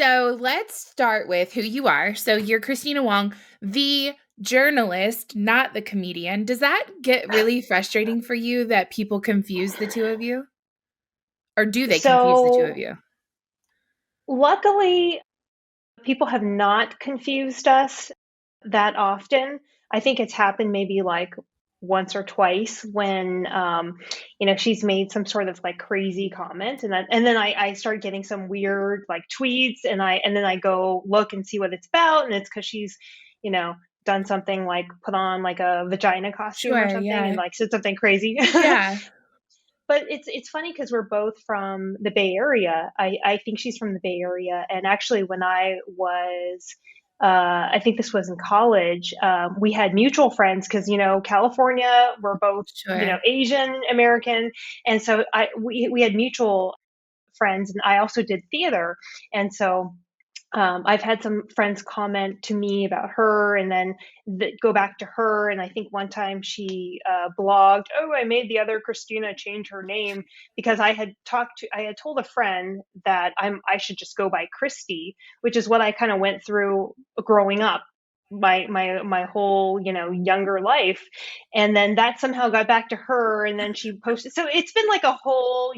So let's start with who you are. So you're Kristina Wong, the journalist, not the comedian. Does that get really frustrating for you that people confuse the two of you? Or do they confuse the two of So you? luckily, people have not confused us that often. I think it's happened maybe like once or twice when she's made some sort of like crazy comment, and then I start getting some weird like tweets, and then I go look and see what it's about, and it's because she's you know done something like put on like a vagina costume or Sure, something and yeah. like said something crazy. Yeah. But it's funny because we're both from the Bay Area. I think she's from the Bay Area, and actually, when I was, I think this was in college, we had mutual friends because California, we're both Sure. Asian American, and so we had mutual friends, and I also did theater, and so I've had some friends comment to me about her and then go back to her. And I think one time she blogged, "Oh, I made the other Christina change her name because I had told a friend that I should just go by Christy, which is what I kind of went through growing up." My whole younger life, and then that somehow got back to her, and then she posted. So it's been like a whole,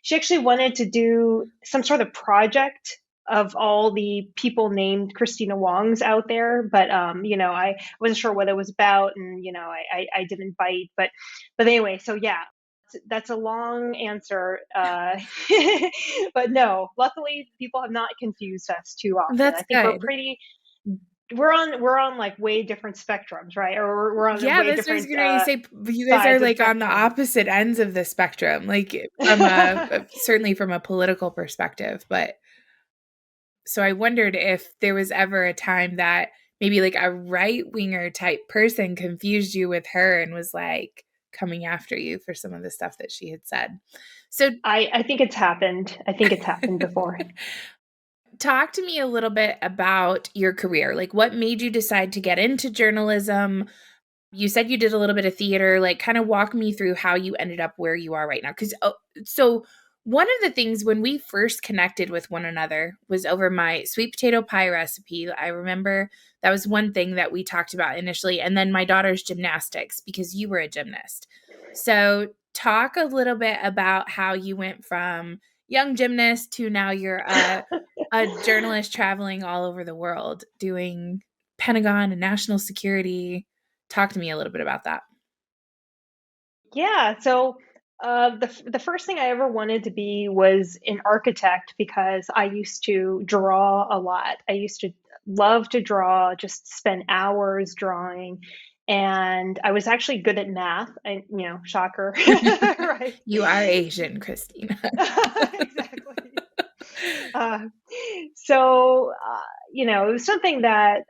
she actually wanted to do some sort of project of all the people named Kristina Wongs out there, but I wasn't sure what it was about, and I didn't bite, but anyway, so yeah, that's a long answer, but no, luckily people have not confused us too often. That's I think good. we're on like way different spectrums, right? Or we're on Yeah, way that's what I was different gonna say. You guys are sides of the like on the spectrum. opposite ends of the spectrum, like from certainly from a political perspective. But so I wondered if there was ever a time that maybe like a right winger type person confused you with her and was like coming after you for some of the stuff that she had said. So I think it's happened. I think it's happened before. talk to me a little bit about your career. Like what made you decide to get into journalism? You said you did a little bit of theater, like kind of walk me through how you ended up where you are right now. So one of the things when we first connected with one another was over my sweet potato pie recipe. I remember that was one thing that we talked about initially. And then my daughter's gymnastics, because you were a gymnast. So talk a little bit about how you went from young gymnast to now you're a journalist traveling all over the world doing Pentagon and national security. Talk to me a little bit about that. Yeah, so the first thing I ever wanted to be was an architect because I used to draw a lot. I used to love to draw, just spend hours drawing, and I was actually good at math. Shocker, right? You are Asian, Christina. Exactly. Uh, so, it was something that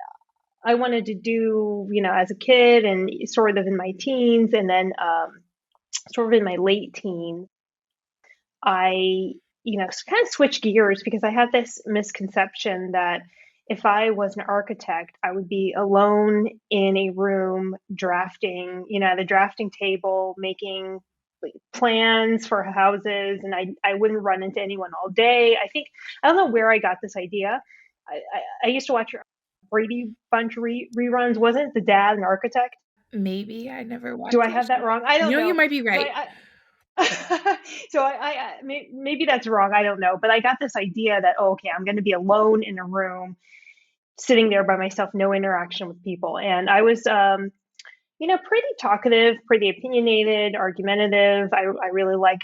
I wanted to do, as a kid and sort of in my teens, and then sort of in my late teens, I, kind of switched gears because I had this misconception that if I was an architect, I would be alone in a room drafting, at the drafting table, making like, plans for houses, and I wouldn't run into anyone all day. I don't know where I got this idea. I used to watch Brady Bunch reruns. Wasn't the dad an architect? Maybe I never Do watched I that have that show. wrong? I don't No, you know. might be So right. maybe that's wrong. I don't know. But I got this idea that, oh, okay, I'm going to be alone in a room, sitting there by myself, no interaction with people. And I was, pretty talkative, pretty opinionated, argumentative. I really like,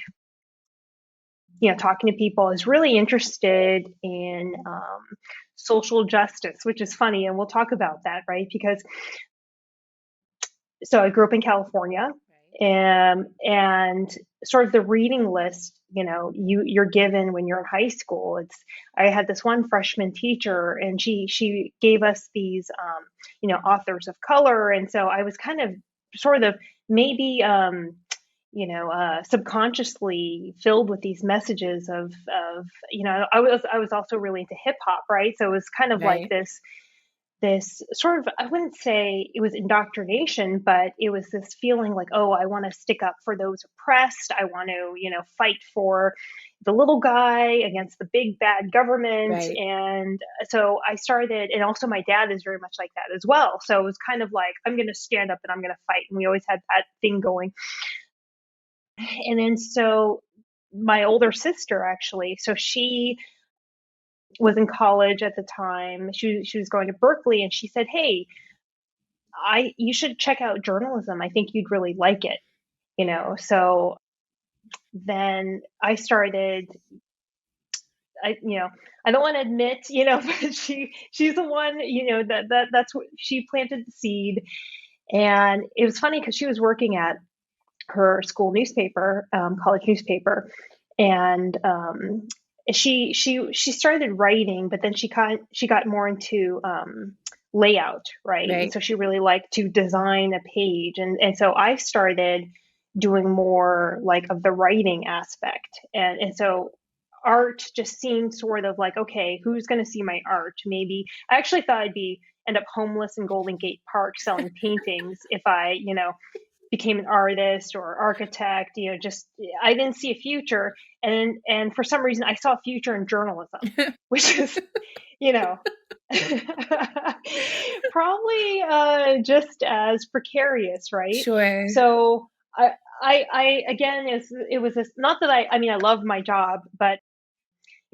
talking to people. I was really interested in social justice, which is funny. And we'll talk about that, right? Because so I grew up in California, and sort of the reading list, you're given when you're in high school. I had this one freshman teacher, and she gave us these, authors of color, and so I was kind of sort of maybe, subconsciously filled with these messages of I was also really into hip hop, right? So it was kind of like Right. this this sort of, I wouldn't say it was indoctrination, but it was this feeling like, oh, I want to stick up for those oppressed. I want to, fight for the little guy against the big bad government. Right. And so I started, and also my dad is very much like that as well. So it was kind of like, I'm going to stand up and I'm going to fight. And we always had that thing going. And then so my older sister, actually, so she was in college at the time. She was going to Berkeley, and she said, "Hey, I you should check out journalism. I think you'd really like it." So then I started. I don't want to admit, but she's the one, that's what she planted the seed. And it was funny because she was working at her school newspaper, college newspaper, and she started writing, but then she got more into layout, right? And Right. so she really liked to design a page, and so I started doing more like of the writing aspect, and so art just seemed sort of like, okay, who's going to see my art? Maybe I actually thought I'd be end up homeless in Golden Gate Park selling paintings if I became an artist or architect. Just I didn't see a future, and for some reason I saw a future in journalism, which is you know probably just as precarious, right? Sure. So I again, it was this, not that I mean I love my job, but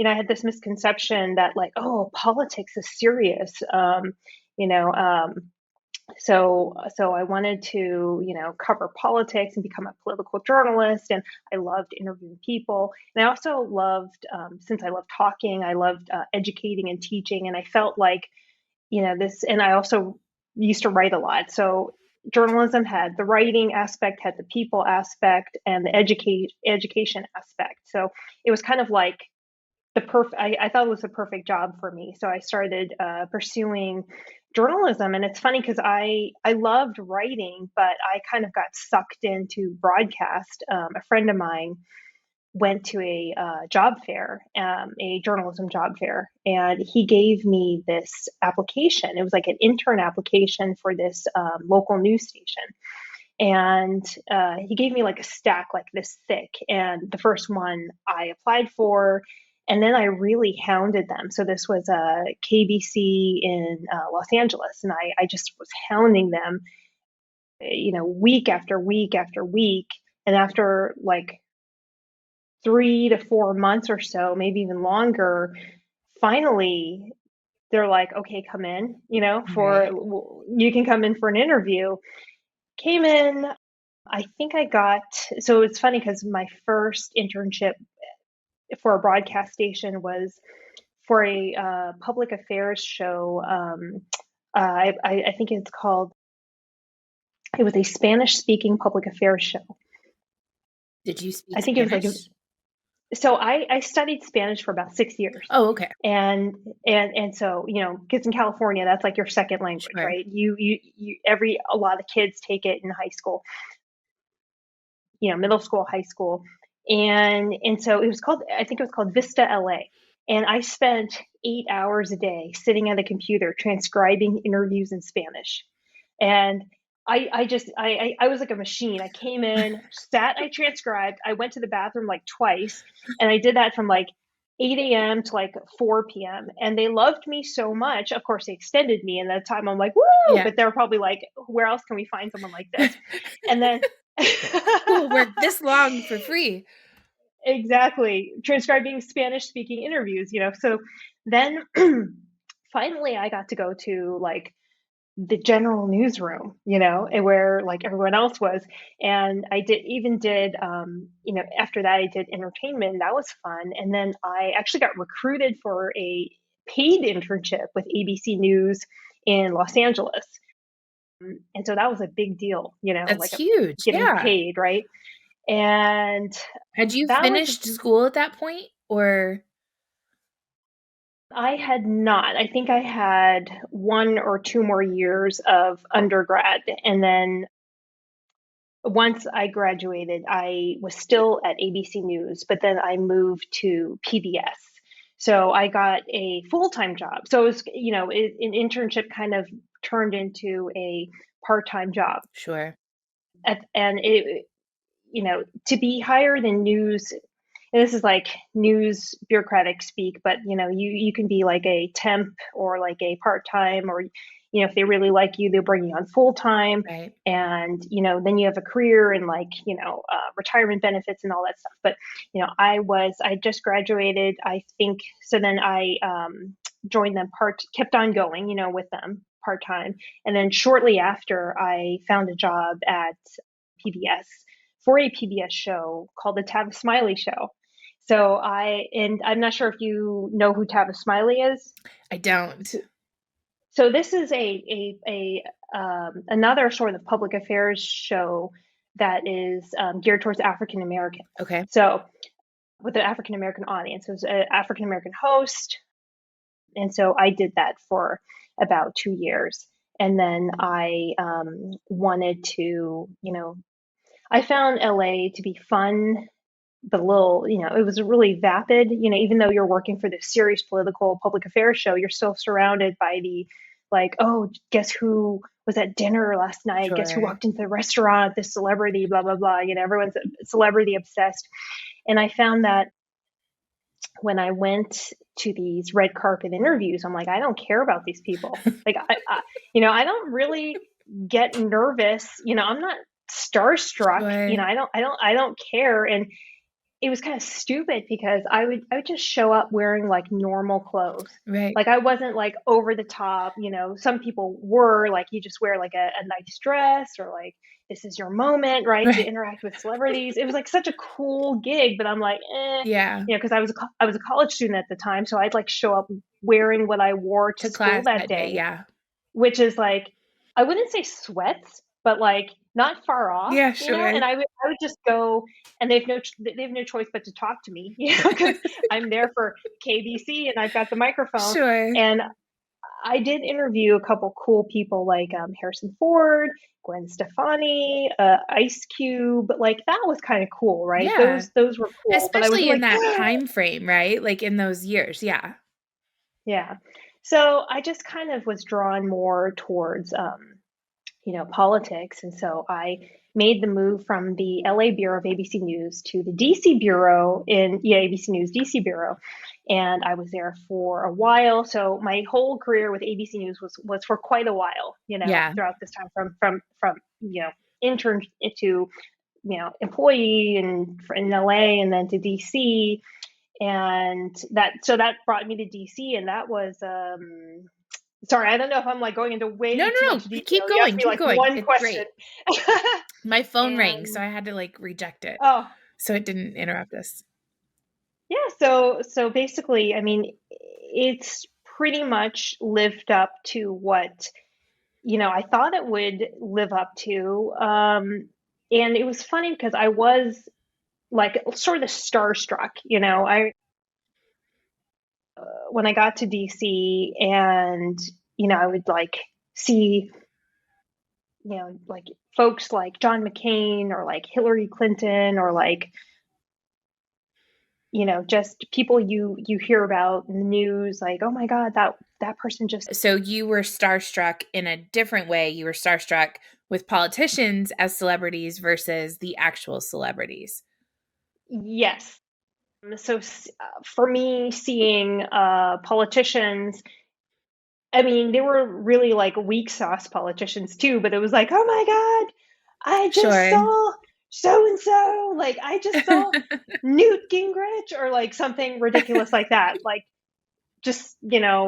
I had this misconception that like, oh, politics is serious. You know, so I wanted to, cover politics and become a political journalist. And I loved interviewing people. And I also loved, since I loved talking, I loved educating and teaching. And I felt like, this, and I also used to write a lot. So journalism had the writing aspect, had the people aspect, and the education aspect. So it was kind of like I thought it was a perfect job for me. So I started pursuing journalism. And it's funny because I loved writing, but I kind of got sucked into broadcast. A friend of mine went to a job fair, a journalism job fair, and he gave me this application. It was like an intern application for this local news station. And he gave me like a stack like this thick. And the first one I applied for, and then I really hounded them. So this was a KBC in Los Angeles, and I just was hounding them, week after week after week. And after like 3 to 4 months or so, maybe even longer, finally they're like, okay, come in, Right. you can come in for an interview. Came in, I think I got, so it's funny because my first internship for a broadcast station was for a public affairs show. I think it was a Spanish speaking public affairs show. Did you I speak think it was like, Spanish? so I studied Spanish for about 6 years. Oh, okay. And so, kids in California, that's like your second language, Sure. right? A lot of kids take it in high school, middle school, high school. And so I think it was called Vista LA. And I spent 8 hours a day sitting at a computer transcribing interviews in Spanish. And I was like a machine. I came in, sat, I transcribed, I went to the bathroom like twice, and I did that from like 8 a.m. to like 4 p.m. And they loved me so much. Of course, they extended me. And at that time, I'm like, woo! Yeah. But they're probably like, where else can we find someone like this? And then Who will work this long for free? exactly, transcribing Spanish speaking interviews, So then finally I got to go to like the general newsroom, and where like everyone else was. And I did, after that I did entertainment. That was fun. And then I actually got recruited for a paid internship with ABC News in Los Angeles. And so that was a big deal, That's like huge. getting Yeah. paid, right? And Had you that was finished school at that point, or I had not. I think I had 1 or 2 more years of undergrad. And then once I graduated, I was still at ABC News, but then I moved to PBS. So I got a full-time job. So it was, an internship kind of turned into a part-time job. Sure. And it, to be hired in news, and this is like news bureaucratic speak, but you can be like a temp or like a part-time, or if they really like you, they'll bring you on full-time. Right. And then you have a career and like retirement benefits and all that stuff. But I just graduated, I think. So then I joined them, kept on going with them part-time. And then shortly after, I found a job at PBS for a PBS show called the Tavis Smiley Show. So I'm not sure if you know who Tavis Smiley is. I don't. So this is a another sort of public affairs show that is geared towards African Americans. Okay. So with an African American audience, it was an African American host, and so I did that for about 2 years, and then I wanted to, I found LA to be fun, but a little, it was really vapid. Even though you're working for this serious political public affairs show, you're still surrounded by the, like, oh, guess who was at dinner last night? Guess who Sure. walked into the restaurant? This celebrity, blah, blah, blah. Everyone's celebrity obsessed. And I found that when I went to these red carpet interviews, I'm like, I don't care about these people. Like, I don't really get nervous. I'm not starstruck. Sure. I don't care. And it was kind of stupid because I would just show up wearing like normal clothes. Right. Like I wasn't like over the top. Some people were like, you just wear like a nice dress, or like this is your moment, right, to Right. interact with celebrities. It was like such a cool gig, but I'm like, Yeah. because I was a college student at the time, so I'd like show up wearing what I wore to To school class that that day. day, Yeah. which is like, I wouldn't say sweats, but like not far off, Yeah, sure. and I would just go, and they have no choice but to talk to me, because I'm there for KBC and I've got the microphone. Sure. And I did interview a couple cool people like Harrison Ford, Gwen Stefani, Ice Cube. Like that was kind of cool, right? Yeah. Those were cool, but I was Especially in like, that time frame, right? Like in those years. Yeah. yeah. So I just kind of was drawn more towards politics. And so I made the move from the LA Bureau of ABC News to the DC Bureau ABC News DC Bureau. And I was there for a while. So my whole career with ABC News was for quite a while, Yeah. throughout this time, from intern to employee and in LA, and then to DC. And that brought me to DC, and that was sorry, I don't know if I'm like going into No, way too no, much no. detail. Keep You asked going. me Keep like going. one It's question. great. My phone rang, so And I had to like reject it oh, so it didn't interrupt us. yeah, so basically, I mean, it's pretty much lived up to what, I thought it would live up to. And it was funny because I was like sort of starstruck, I when I got to DC, and I would like see, like folks like John McCain or like Hillary Clinton, or like, just people you hear about in the news, like, oh my God, that person just. So you were starstruck in a different way. You were starstruck with politicians as celebrities versus the actual celebrities. Yes. So for me, seeing politicians, I mean, they were really like weak sauce politicians too, but it was like, oh my God, I just Sure. saw so and so, like I just saw Newt Gingrich, or like something ridiculous like that. Like just,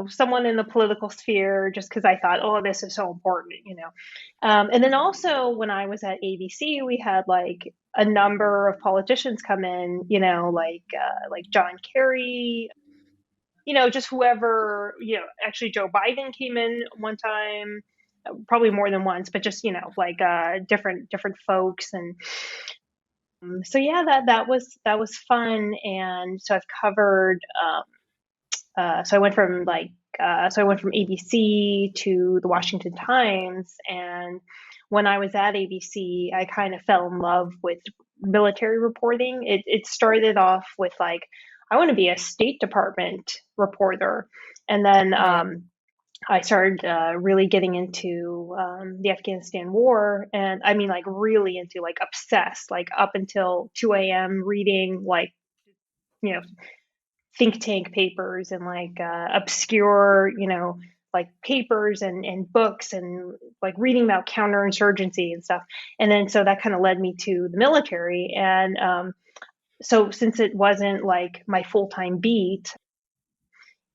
someone in the political sphere, just because I thought, oh, this is so important. And then also when I was at ABC, we had like a number of politicians come in, like John Kerry, just whoever, actually Joe Biden came in one time, probably more than once, but just, like different folks. And so yeah, that was fun. And so I've covered, so I went from ABC to the Washington Times. And when I was at ABC, I kind of fell in love with military reporting. It started off with like, I want to be a State Department reporter. And then Right. I started really getting into the Afghanistan war, and I mean, like really into, like obsessed, like up until 2 a.m. reading, like you know think tank papers and like obscure, like papers and books and like reading about counterinsurgency and stuff. And then so that kind of led me to the military. And so since it wasn't like my full time beat,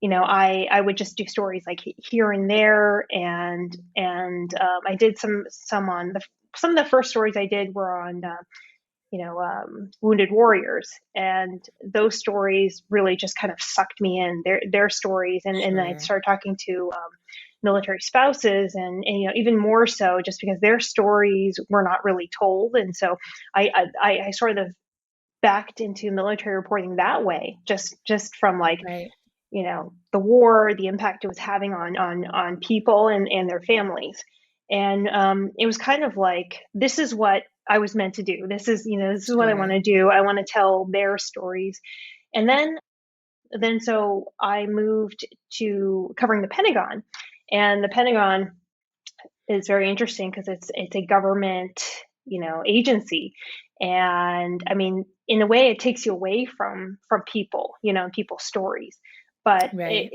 I would just do stories like here and there, and I did some on the some of the first stories I did were on wounded warriors, and those stories really just kind of sucked me in their stories, and then I'd Sure. start talking to military spouses, and even more so just because their stories were not really told, and so I sort of backed into military reporting that way, just from like Right. the war, the impact it was having on people and their families. And it was kind of like, this is what I was meant to do. This is what I want Sure. to do. I want to tell their stories. And then so I moved to covering the Pentagon. And the Pentagon is very interesting because it's a government, agency. And I mean, in a way it takes you away from people, and people's stories. But Right.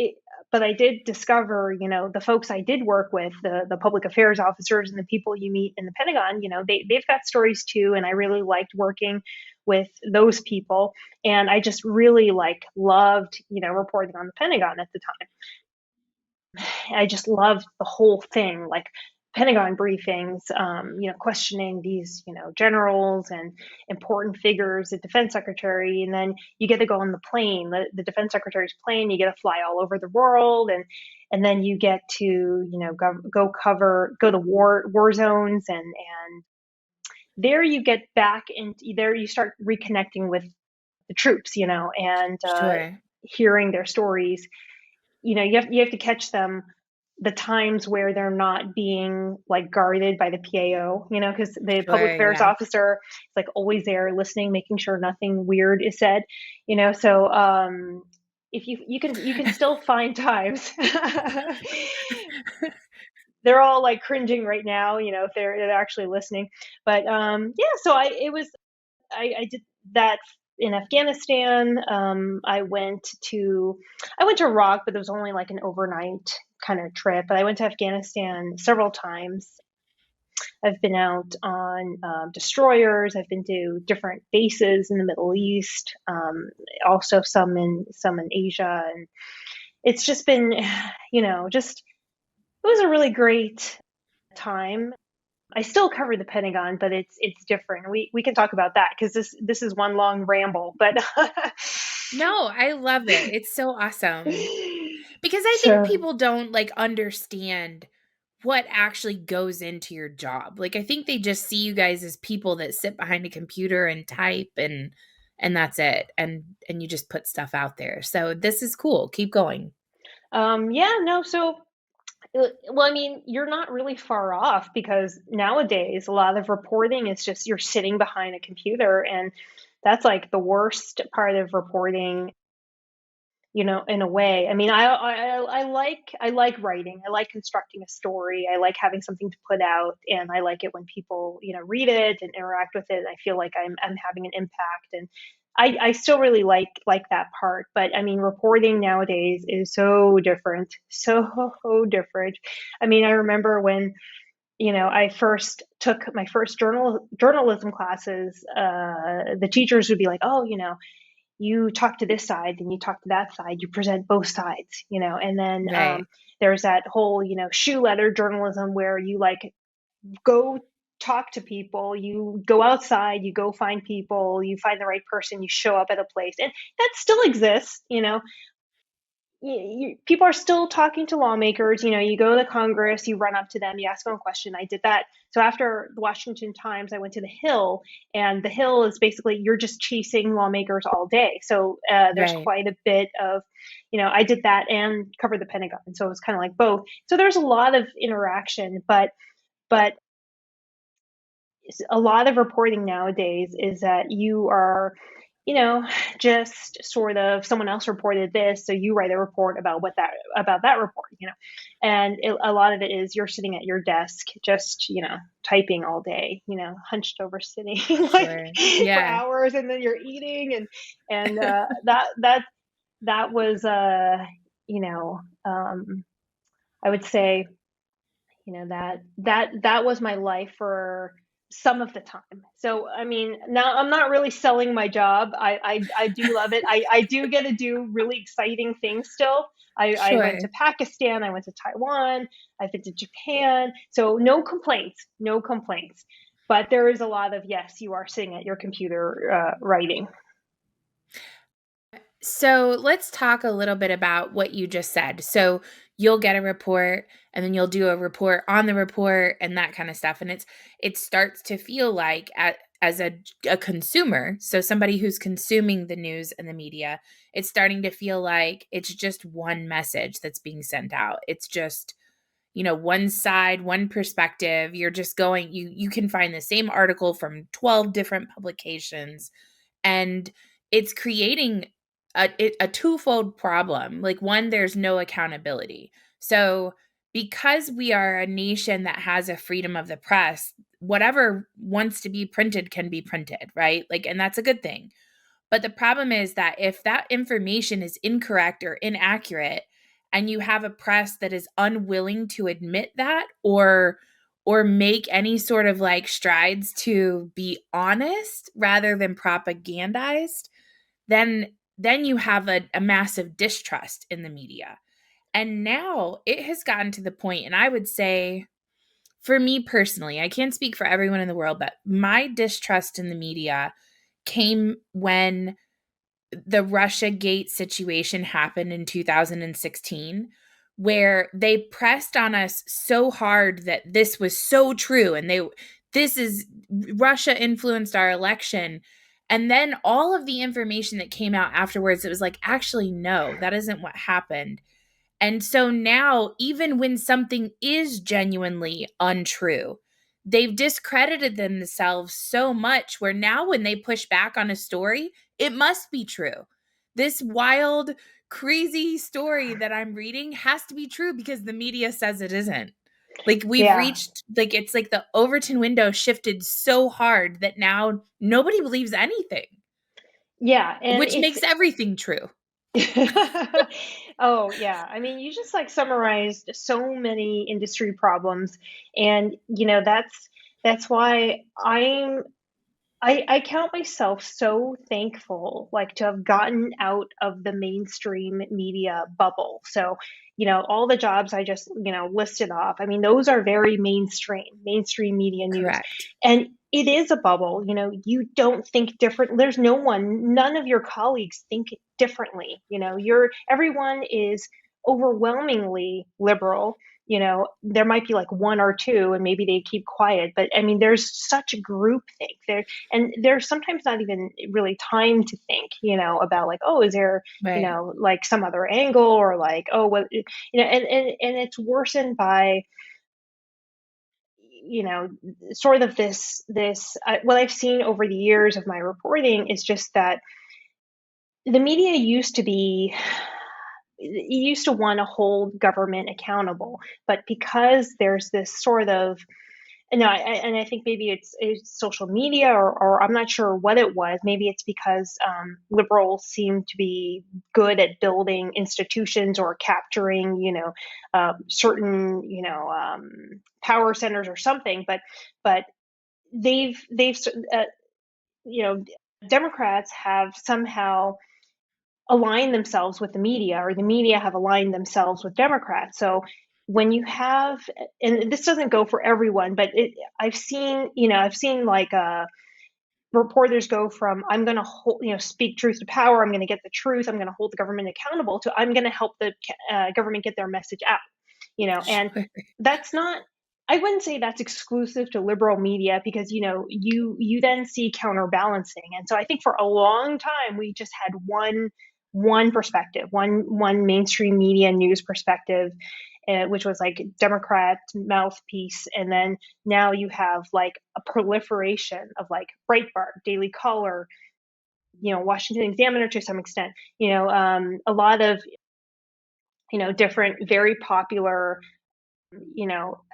but I did discover, the folks I did work with, the public affairs officers and the people you meet in the Pentagon, they've got stories too, and I really liked working with those people. And I just really like loved, reporting on the Pentagon at the time. I just loved the whole thing, like Pentagon briefings, questioning these, generals and important figures, the defense secretary, and then you get to go on the plane, the defense secretary's plane. You get to fly all over the world, and then you get to, go to war zones, and there you get back, and there you start reconnecting with the troops, and Sure. hearing their stories. You have to catch them the times where they're not being like guarded by the PAO, because the public Sure. affairs Yeah. officer is like always there listening, making sure nothing weird is said, so if you can still find times. They're all like cringing right now, if they're actually listening. But yeah, so I did that in Afghanistan. I went to Iraq, but it was only like an overnight kind of trip. But I went to Afghanistan several times. I've been out on destroyers. I've been to different bases in the Middle East, also some in Asia, and it's just been, just it was a really great time. I still cover the Pentagon, but it's different. We can talk about that because this is one long ramble. But No, I love it. It's so awesome. Because I think so people don't like understand what actually goes into your job. Like I think they just see you guys as people that sit behind a computer and type and that's it. And you just put stuff out there. So this is cool. Keep going. yeah, no, so well, I mean, you're not really far off because nowadays a lot of reporting is just you're sitting behind a computer, and that's like the worst part of reporting, in a way. I mean, I like writing. I like constructing a story. I like having something to put out, and I like it when people, read it and interact with it. I feel like I'm having an impact, and I still really like that part. But I mean, reporting nowadays is so different, so different. I mean, I remember when, I first took my first journalism classes. The teachers would be like, "Oh, you talk to this side, then you talk to that side, you present both sides, and then Right. there's that whole, shoe leather journalism where you like go talk to people, you go outside, you go find people, you find the right person, you show up at a place," and that still exists. People are still talking to lawmakers. You go to Congress, you run up to them, you ask them a question. I did that. So after the Washington Times, I went to the Hill, and the Hill is basically you're just chasing lawmakers all day. So there's Right. quite a bit of, I did that and covered the Pentagon. So it was kind of like both. So there's a lot of interaction, but a lot of reporting nowadays is that you are just sort of someone else reported this, so you write a report about that report, and a lot of it is you're sitting at your desk, just typing all day, hunched over, sitting like Sure. for Yeah. hours, and then you're eating, and that was you know I would say that was my life for some of the time. So I mean, now I'm not really selling my job. I do love it. I do get to do really exciting things still. I went Sure. to Pakistan, I went to Taiwan, I've been to Japan. So no complaints, no complaints. But there is a lot of, yes, you are sitting at your computer writing. So let's talk a little bit about what you just said. So you'll get a report and then you'll do a report on the report and that kind of stuff. And it starts to feel like as a consumer, so somebody who's consuming the news and the media, it's starting to feel like it's just one message that's being sent out. It's just, one side, one perspective. You're just going, you can find the same article from 12 different publications, and it's creating a twofold problem. Like, one, there's no accountability. So because we are a nation that has a freedom of the press, whatever wants to be printed can be printed, right? Like, and that's a good thing. But the problem is that if that information is incorrect or inaccurate, and you have a press that is unwilling to admit that, or make any sort of like strides to be honest rather than propagandized, then you have a massive distrust in the media. And now it has gotten to the point, and I would say, for me personally, I can't speak for everyone in the world, but my distrust in the media came when the Russia Gate situation happened in 2016, where they pressed on us so hard that this was so true, and this is Russia influenced our election. And then all of the information that came out afterwards, it was like, actually, no, that isn't what happened. And so now, even when something is genuinely untrue, they've discredited themselves so much where now when they push back on a story, it must be true. This wild, crazy story that I'm reading has to be true because the media says it isn't. Like, we've Yeah. reached, like, it's like the Overton window shifted so hard that now nobody believes anything, Yeah, and which it's makes everything true. oh yeah, I mean, you just like summarized so many industry problems, and that's why I count myself so thankful, like, to have gotten out of the mainstream media bubble. So, all the jobs I just, listed off, I mean, those are very mainstream media news. Correct. And it is a bubble. You don't think different. There's none of your colleagues think differently. Everyone is overwhelmingly liberal. There might be like one or two, and maybe they keep quiet, but I mean, there's such groupthink there, and there's sometimes not even really time to think, about like, oh, is there, Right. like some other angle, or like, oh, what, and it's worsened by, you know, sort of what I've seen over the years of my reporting is just that the media used to want to hold government accountable, but because there's this sort of, no, and I think maybe it's social media, or I'm not sure what it was. Maybe it's because liberals seem to be good at building institutions or capturing, certain, power centers or something. But they've you know, Democrats have somehow align themselves with the media, or the media have aligned themselves with Democrats. So when you have, and this doesn't go for everyone, but I've seen like reporters go from, I'm going to speak truth to power, I'm going to get the truth, I'm going to hold the government accountable, to I'm going to help the government get their message out. And Sure. that's not, I wouldn't say that's exclusive to liberal media, because you then see counterbalancing. And so I think for a long time we just had one perspective, one mainstream media news perspective, which was like Democrat mouthpiece. And then now you have like a proliferation of like Breitbart, Daily Caller, Washington Examiner to some extent, a lot of, different, very popular,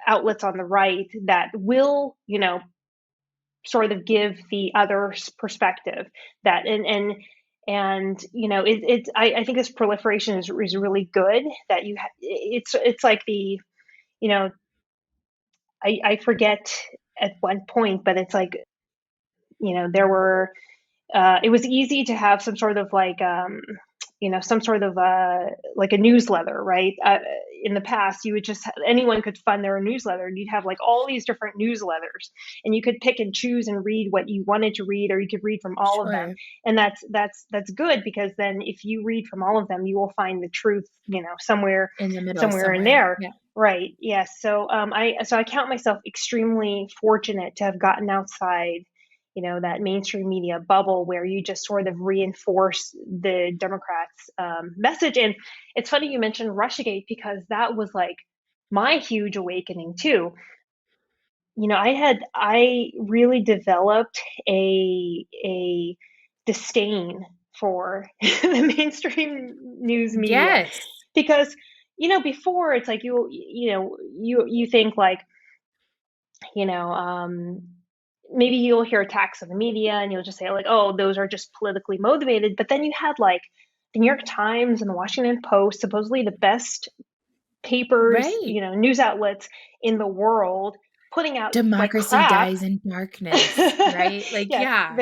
outlets on the right that will, sort of give the other perspective that, I think this proliferation is really good that it's like you know, I forget at one point, but it's like, there were it was easy to have some sort of like, some sort of like a newsletter, right? In the past, you would just anyone could fund their own newsletter, and you'd have like all these different newsletters, and you could pick and choose and read what you wanted to read, or you could read from all of them, Sure. and that's good because then if you read from all of them, you will find the truth, somewhere In the middle somewhere in somewhere. there. Yeah. Right. Yes. So I count myself extremely fortunate to have gotten outside, that mainstream media bubble where you just sort of reinforce the Democrats' message. And it's funny you mentioned Russiagate because that was like my huge awakening too. I really developed a disdain for the mainstream news media Yes. because before it's like you think like you know, maybe you'll hear attacks on the media and you'll just say like, oh, those are just politically motivated. But then you had like the New York Times and the Washington Post, supposedly the best papers, Right. news outlets in the world, putting out like Democracy crap. dies in darkness, right? Like, Yeah,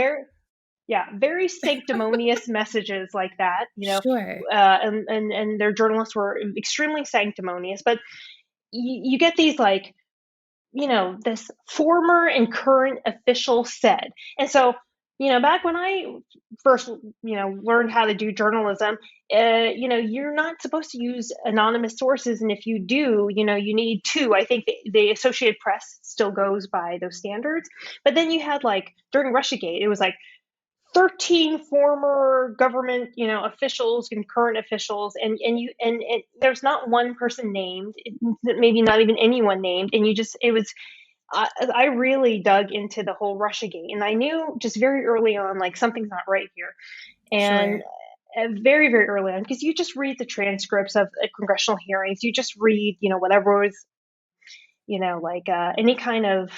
yeah, very sanctimonious messages like that, sure. and their journalists were extremely sanctimonious. But you get these like this former and current official said. And so, back when I first, learned how to do journalism, you're not supposed to use anonymous sources. And if you do, you need two. I think the Associated Press still goes by those standards. But then you had like during Russiagate, it was like 13 former government, officials and current officials, and there's not one person named, maybe not even anyone named, and it was I really dug into the whole Russiagate, and I knew just very early on, like something's not right here, and Sure. very very early on, because you just read the transcripts of congressional hearings, you just read, whatever was, like any kind of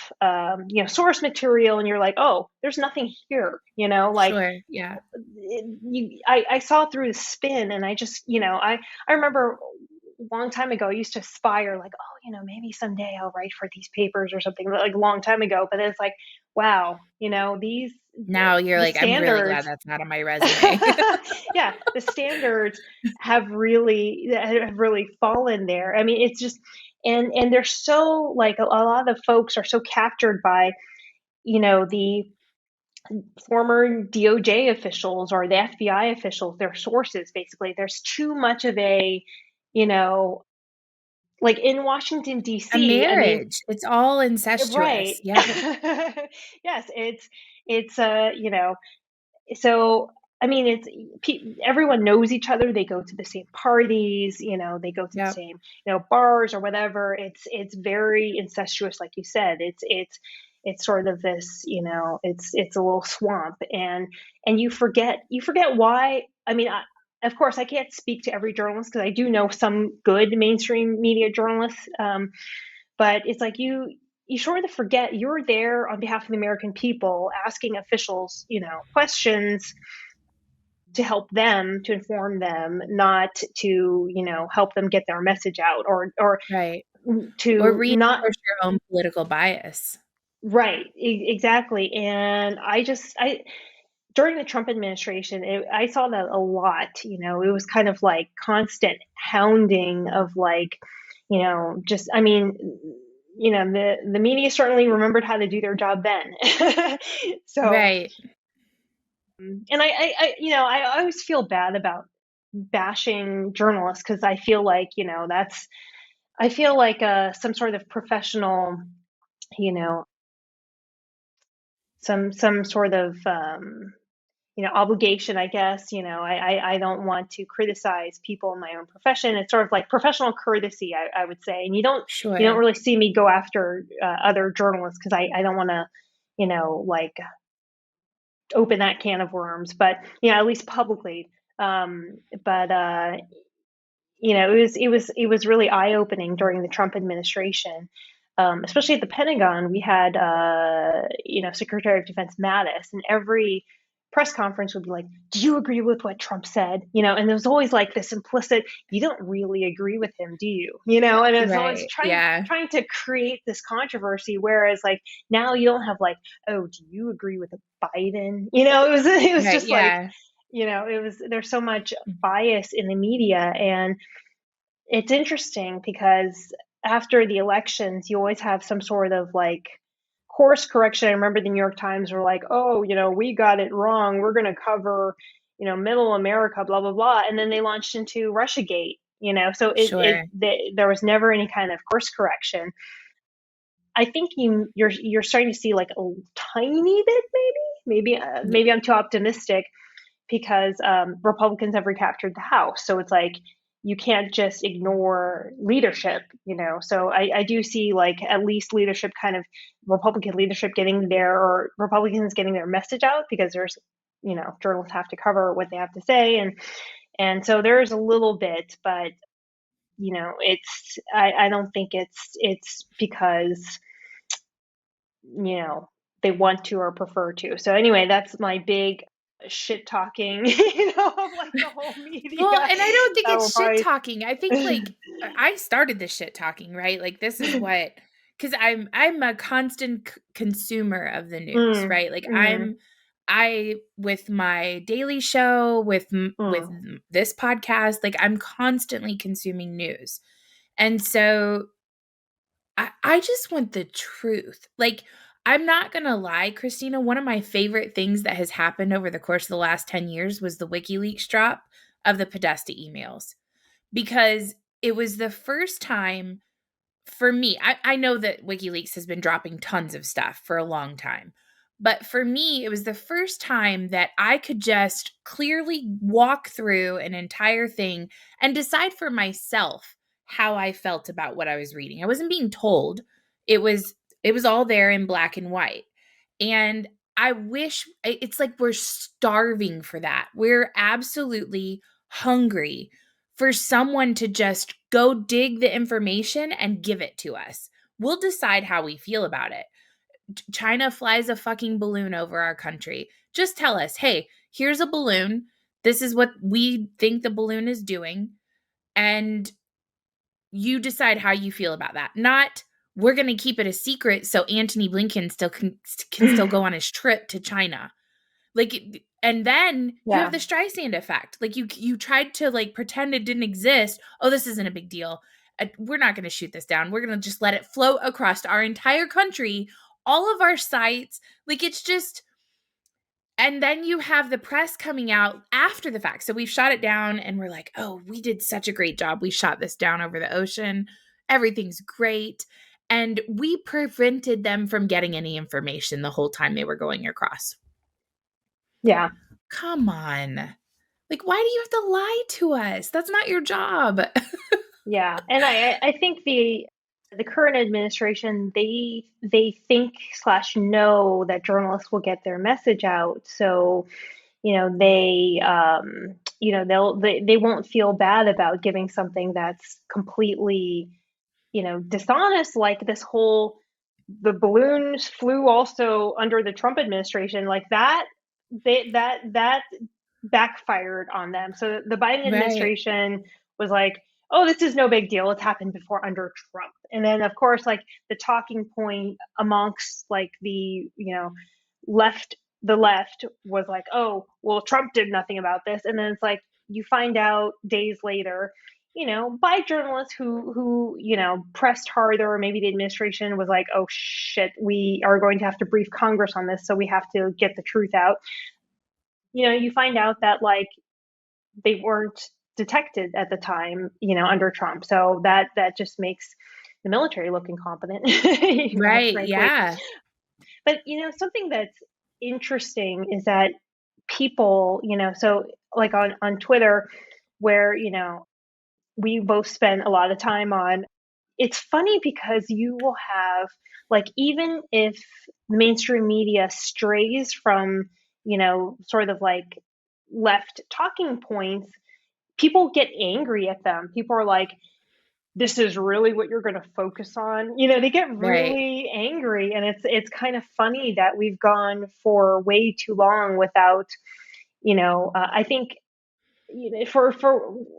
source material, and you're like, oh, there's nothing here, like Sure. Yeah. I saw through the spin, and I just, I remember a long time ago, I used to aspire, like, oh, maybe someday I'll write for these papers or something, like a long time ago. But it's like, wow, Now you're the like, "I'm really standards, glad that's not on my resume." yeah, the standards have really fallen there. I mean, it's just, and they're so like a lot of folks are so captured by, the former DOJ officials or the FBI officials, their sources, basically. There's too much of a, you know, like in Washington, A D.C., I mean, marriage. It's all right. incestuous. Yep. Yes, so I mean, everyone knows each other. They go to the same parties, they go to the Yep. same, bars or whatever. It's very incestuous, like you said. It's sort of this, it's a little swamp, and you forget why. I mean, of course, I can't speak to every journalist because I do know some good mainstream media journalists, but it's like you sort of forget you're there on behalf of the American people, asking officials, questions to help them, to inform them, not to, help them get their message out, or Right. Or to reinforce not. your own political bias. Right, exactly. And I during the Trump administration, I saw that a lot. It was kind of like constant hounding of like, just, I mean, the media certainly remembered how to do their job then. So, Right. and I always feel bad about bashing journalists because I feel like, I feel like some sort of professional, you know, some sort of obligation, I guess. I don't want to criticize people in my own profession. It's sort of like professional courtesy, I would say. And you don't Sure. really see me go after other journalists because I don't want to, like open that can of worms, but at least publicly. But it was really eye opening during the Trump administration, especially at the Pentagon. We had Secretary of Defense Mattis, and every press conference would be like, "Do you agree with what Trump said?" And there was always like this implicit, "You don't really agree with him, do you?" And it's always Right. Yeah. trying to create this controversy. Whereas like now you don't have like, "Oh, do you agree with Biden?" It was Right. just like, Yeah. there's so much bias in the media. And it's interesting because after the elections, you always have some sort of like course correction. I remember the New York Times were like, "Oh, we got it wrong. We're going to cover, middle America, blah, blah, blah." And then they launched into Russiagate, so Sure. there was never any kind of course correction. I think you're starting to see like a tiny bit, maybe I'm too optimistic, because Republicans have recaptured the House. So it's like you can't just ignore leadership. So I do see like at least leadership, kind of Republican leadership, or Republicans getting their message out, because journalists have to cover what they have to say, and so there's a little bit, but I don't think it's because you know they want to or prefer to. So anyway, that's my big shit talking, of like the whole Well, media. and I don't think That it's will shit probably. talking. I think like I started the shit talking, right? Like this is what, cuz I'm a constant consumer of the news, Mm, right? Like mm, I with my daily show, with mm. this podcast, like I'm constantly consuming news. And so I just want the truth. Like, I'm not gonna lie, Christina, one of my favorite things that has happened over the course of the last 10 years was the WikiLeaks drop of the Podesta emails. Because it was the first time for me, I know that WikiLeaks has been dropping tons of stuff for a long time. But for me, it was the first time that I could just clearly walk through an entire thing and decide for myself how I felt about what I was reading. I wasn't being told. It was all there in black and white. And I wish it's like we're starving for that. We're absolutely hungry for someone to just go dig the information and give it to us. We'll decide how we feel about it. China flies a fucking balloon over our country. Just tell us, hey, here's a balloon. This is what we think the balloon is doing. And you decide how you feel about that. Not, we're going to keep it a secret so Antony Blinken still can still go on his trip to China. Like, and then you have Yeah, the Streisand effect. Like you tried to like pretend it didn't exist. Oh, this isn't a big deal. We're not going to shoot this down. We're going to just let it float across our entire country, all of our sites. Like it's just, and then you have the press coming out after the fact. So we've shot it down and we're like, "Oh, we did such a great job. We shot this down over the ocean. Everything's great." And we prevented them from getting any information the whole time they were going across. yeah, Come on. Like, why do you have to lie to us? That's not your job. yeah. And I think the current administration, they think slash know that journalists will get their message out. So they won't feel bad about giving something that's completely dishonest, like this whole the balloons flew also under the Trump administration, like that. That backfired on them. So the Biden Right. administration was like, "Oh, this is no big deal. It's happened before under Trump." And then, of course, like the talking point amongst like left, the left was like, "Oh, well, Trump did nothing about this." And then it's like you find out days later, by journalists who pressed harder, or maybe the administration was like, "Oh shit, we are going to have to brief Congress on this, so we have to get the truth out." You find out that like they weren't detected at the time, under Trump. So that just makes the military look incompetent, Right. frankly. Yeah. But something that's interesting is that people, so like on Twitter, where we both spend a lot of time on. It's funny because you will have, like, even if the mainstream media strays from sort of like left talking points, people get angry at them. People are like, this is really what you're going to focus on. They get Right. really angry, and it's kind of funny that we've gone for way too long without, I think, for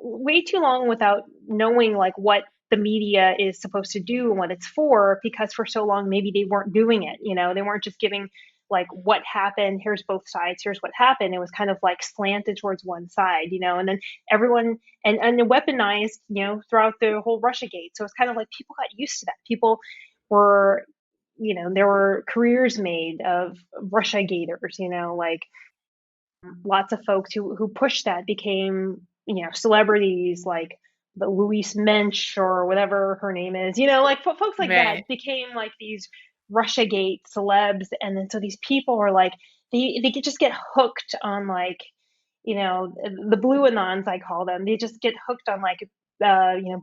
way too long without knowing like what the media is supposed to do and what it's for, because for so long maybe they weren't doing it. They weren't just giving like what happened, here's both sides, here's what happened. It was kind of like slanted towards one side, and then everyone and weaponized, throughout the whole Russiagate. So it's kind of like people got used to that. People were, there were careers made of Russiagators, like lots of folks who pushed that became, celebrities, like the Louise Mensch or whatever her name is, like folks like that Right. became like these Russiagate celebs. And then so these people are like, they could just get hooked on like, the blue anons, I call them. They just get hooked on like,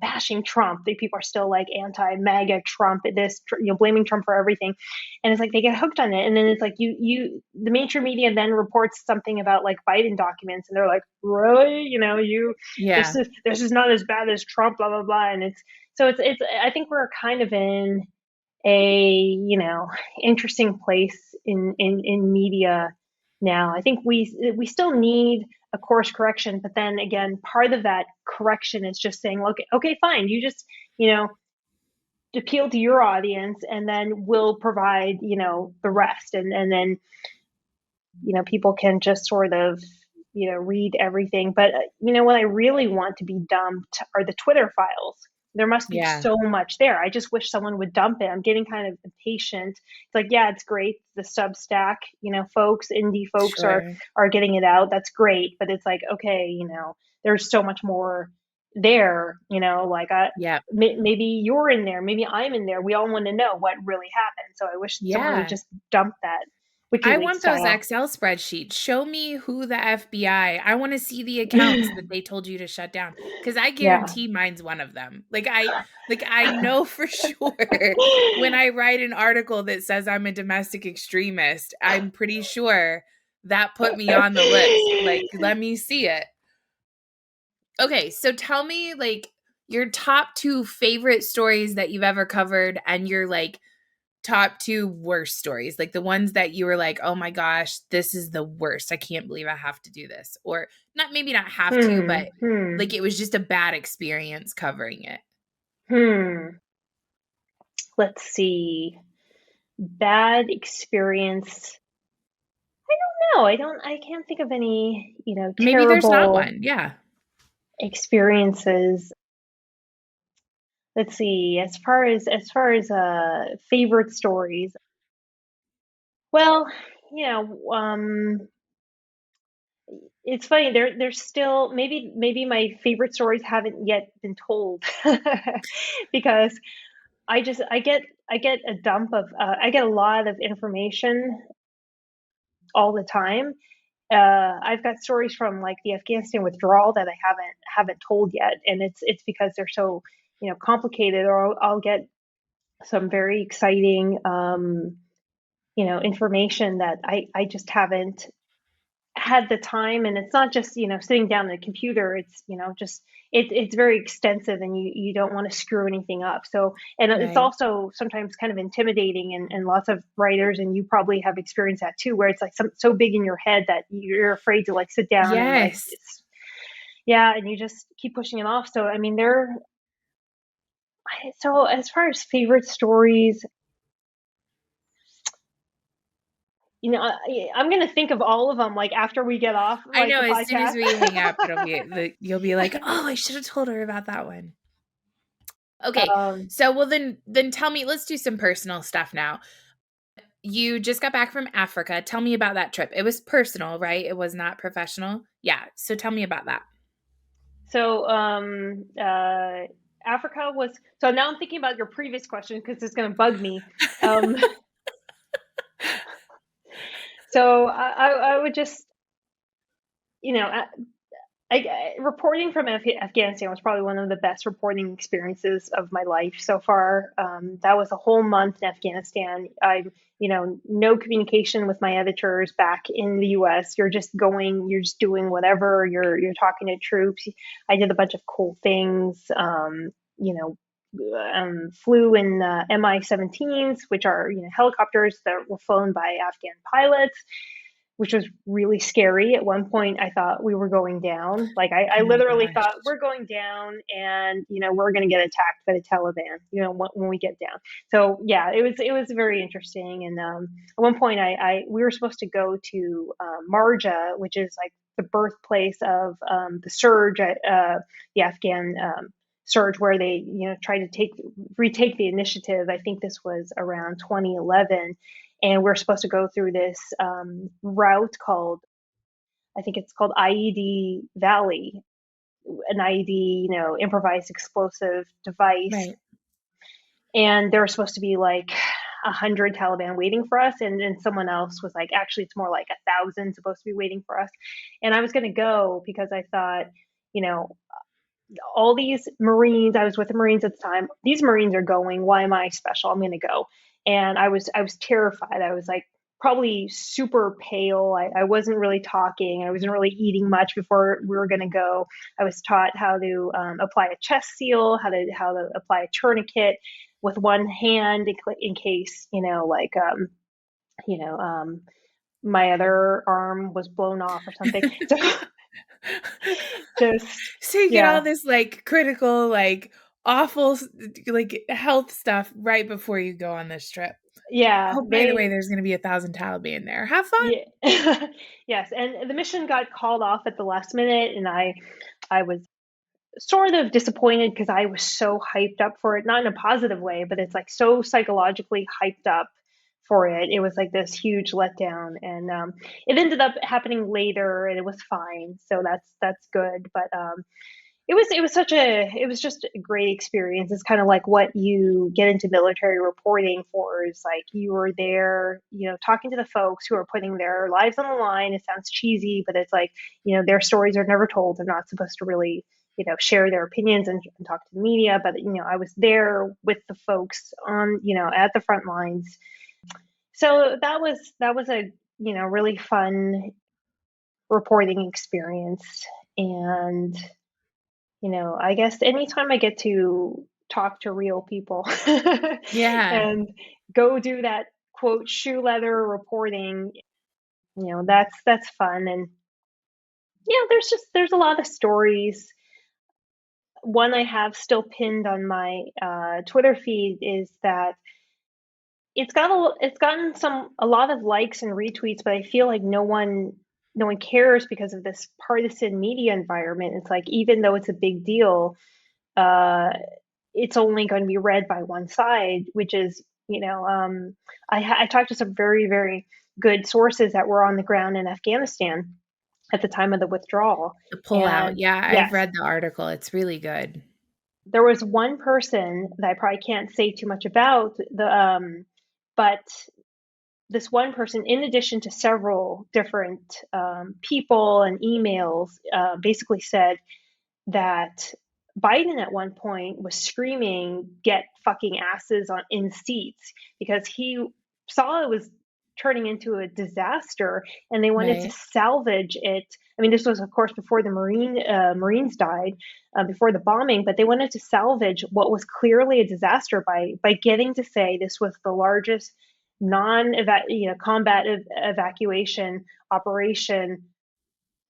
bashing Trump. People are still like anti-MAGA Trump, this, blaming Trump for everything. And it's like they get hooked on it. And then it's like the mainstream media then reports something about like Biden documents, and they're like, really, this Yeah. is not as bad as Trump, blah blah blah. And it's I think we're kind of in a, interesting place in media now. I think we still need a course correction, but then again, part of that correction is just saying, okay, fine, you just, you know appeal to your audience, and then we'll provide, the rest. And then, people can just sort of, read everything. But what I really want to be dumped are the Twitter files. There must be Yeah. so much there. I just wish someone would dump it. I'm getting kind of impatient. It's like, yeah, it's great, the Substack, folks, indie folks Sure. are getting it out. That's great, but it's like, okay, there's so much more there. Like, Yeah. maybe you're in there, maybe I'm in there. We all want to know what really happened. So I wish someone would Yeah. just dump that, I WikiLeaks want those style. Excel spreadsheets. Show me who the FBI. I want to see the accounts that they told you to shut down, cuz I Yeah. guarantee mine's one of them. I know for sure when I write an article that says I'm a domestic extremist, I'm pretty sure that put me on the list. Like, let me see it. Okay, so tell me like your top 2 favorite stories that you've ever covered and your like top 2 worst stories, like the ones that you were like, "Oh my gosh, this is the worst. I can't believe I have to do this." Or not, maybe not have to, Hmm. but Hmm. like it was just a bad experience covering it. Hmm. Let's see. Bad experience. No, I can't think of any, Maybe there's not terrible one. Yeah. experiences. Let's see. As far as favorite stories. Well, you know, it's funny. There's still, maybe my favorite stories haven't yet been told, because I get a dump of, I get a lot of information all the time. I've got stories from like the Afghanistan withdrawal that I haven't told yet, and it's because they're so, complicated. Or I'll get some very exciting, information that I just haven't had the time. And it's not just, sitting down at a computer. It's, just it's very extensive, and you don't want to screw anything up. So, and it's Right. also sometimes kind of intimidating, and lots of writers, and you probably have experienced that too, where it's like so big in your head that you're afraid to like sit down and like, Yes. it's, yeah, and you just keep pushing it off. So I mean, so as far as favorite stories, I'm gonna think of all of them like after we get off I like know the as soon as podcast. we hang up, it'll be the you'll be like, "Oh, I should have told her about that one." Okay. um, So, well then tell me, let's do some personal stuff now. You just got back from Africa. Tell me about that trip. It was personal, right? It was not professional. Yeah. So tell me about that. So, Africa was. So now I'm thinking about your previous question because it's going to bug me. Um, so I would just, you know, Reporting from Afghanistan was probably one of the best reporting experiences of my life so far. That was a whole month in Afghanistan. No communication with my editors back in the U.S. You're just going, you're just doing whatever. You're talking to troops. I did a bunch of cool things. Flew in Mi-17s, which are helicopters that were flown by Afghan pilots, which was really scary. At one point, I thought we were going down. Like I Oh my literally thought gosh. we're going down, and we're going to get attacked by the Taliban. When we get down. So yeah, it was very interesting. And at one point, I we were supposed to go to Marja, which is like the birthplace of the surge, the Afghan surge, where they tried to retake the initiative. I think this was around 2011, and we're supposed to go through this route called, I think it's called IED Valley, an IED, improvised explosive device. Right. And there were supposed to be like 100 Taliban waiting for us, and then someone else was like, actually, it's more like 1,000 supposed to be waiting for us. And I was going to go because I thought, you know, all these Marines, I was with the Marines at the time. These Marines are going. Why am I special? I'm going to go. And I was terrified. I was like probably super pale. I wasn't really talking. I wasn't really eating much before we were going to go. I was taught how to apply a chest seal, how to apply a tourniquet with one hand in case you know um, my other arm was blown off or something. So just So you get yeah, all this like critical, like awful, like health stuff right before you go on this trip. yeah. Oh, by the way, They there's going to be 1,000 Taliban there. Have fun. Yeah. Yes, and the mission got called off at the last minute, and I was sort of disappointed because I was so hyped up for it, not in a positive way, but it's like so psychologically hyped up for it. It was like this huge letdown, and it ended up happening later, and it was fine, so that's good. But it was just a great experience. It's kind of like what you get into military reporting for, is like you were there, talking to the folks who are putting their lives on the line. It sounds cheesy, but it's like, their stories are never told. They're not supposed to really, share their opinions and talk to the media. But, I was there with the folks on, at the front lines. So that was a, really fun reporting experience. And I guess anytime I get to talk to real people Yeah. and go do that quote shoe leather reporting, that's fun. And there's a lot of stories. One I have still pinned on my Twitter feed is that it's gotten a lot of likes and retweets, but I feel like no one cares because of this partisan media environment. It's like, even though it's a big deal, uh, it's only going to be read by one side, which is, I talked to some very, very good sources that were on the ground in Afghanistan at the time of the withdrawal. The pullout. And Yeah, I've yes, read the article. It's really good. there was one person that I probably can't say too much about, but this one person, in addition to several different people and emails, basically said that Biden at one point was screaming, "Get fucking asses on in seats," because he saw it was turning into a disaster, and they wanted to Right. salvage it. I mean, this was, of course, before the Marines died, before the bombing, but they wanted to salvage what was clearly a disaster by getting to say this was the largest combat evacuation operation,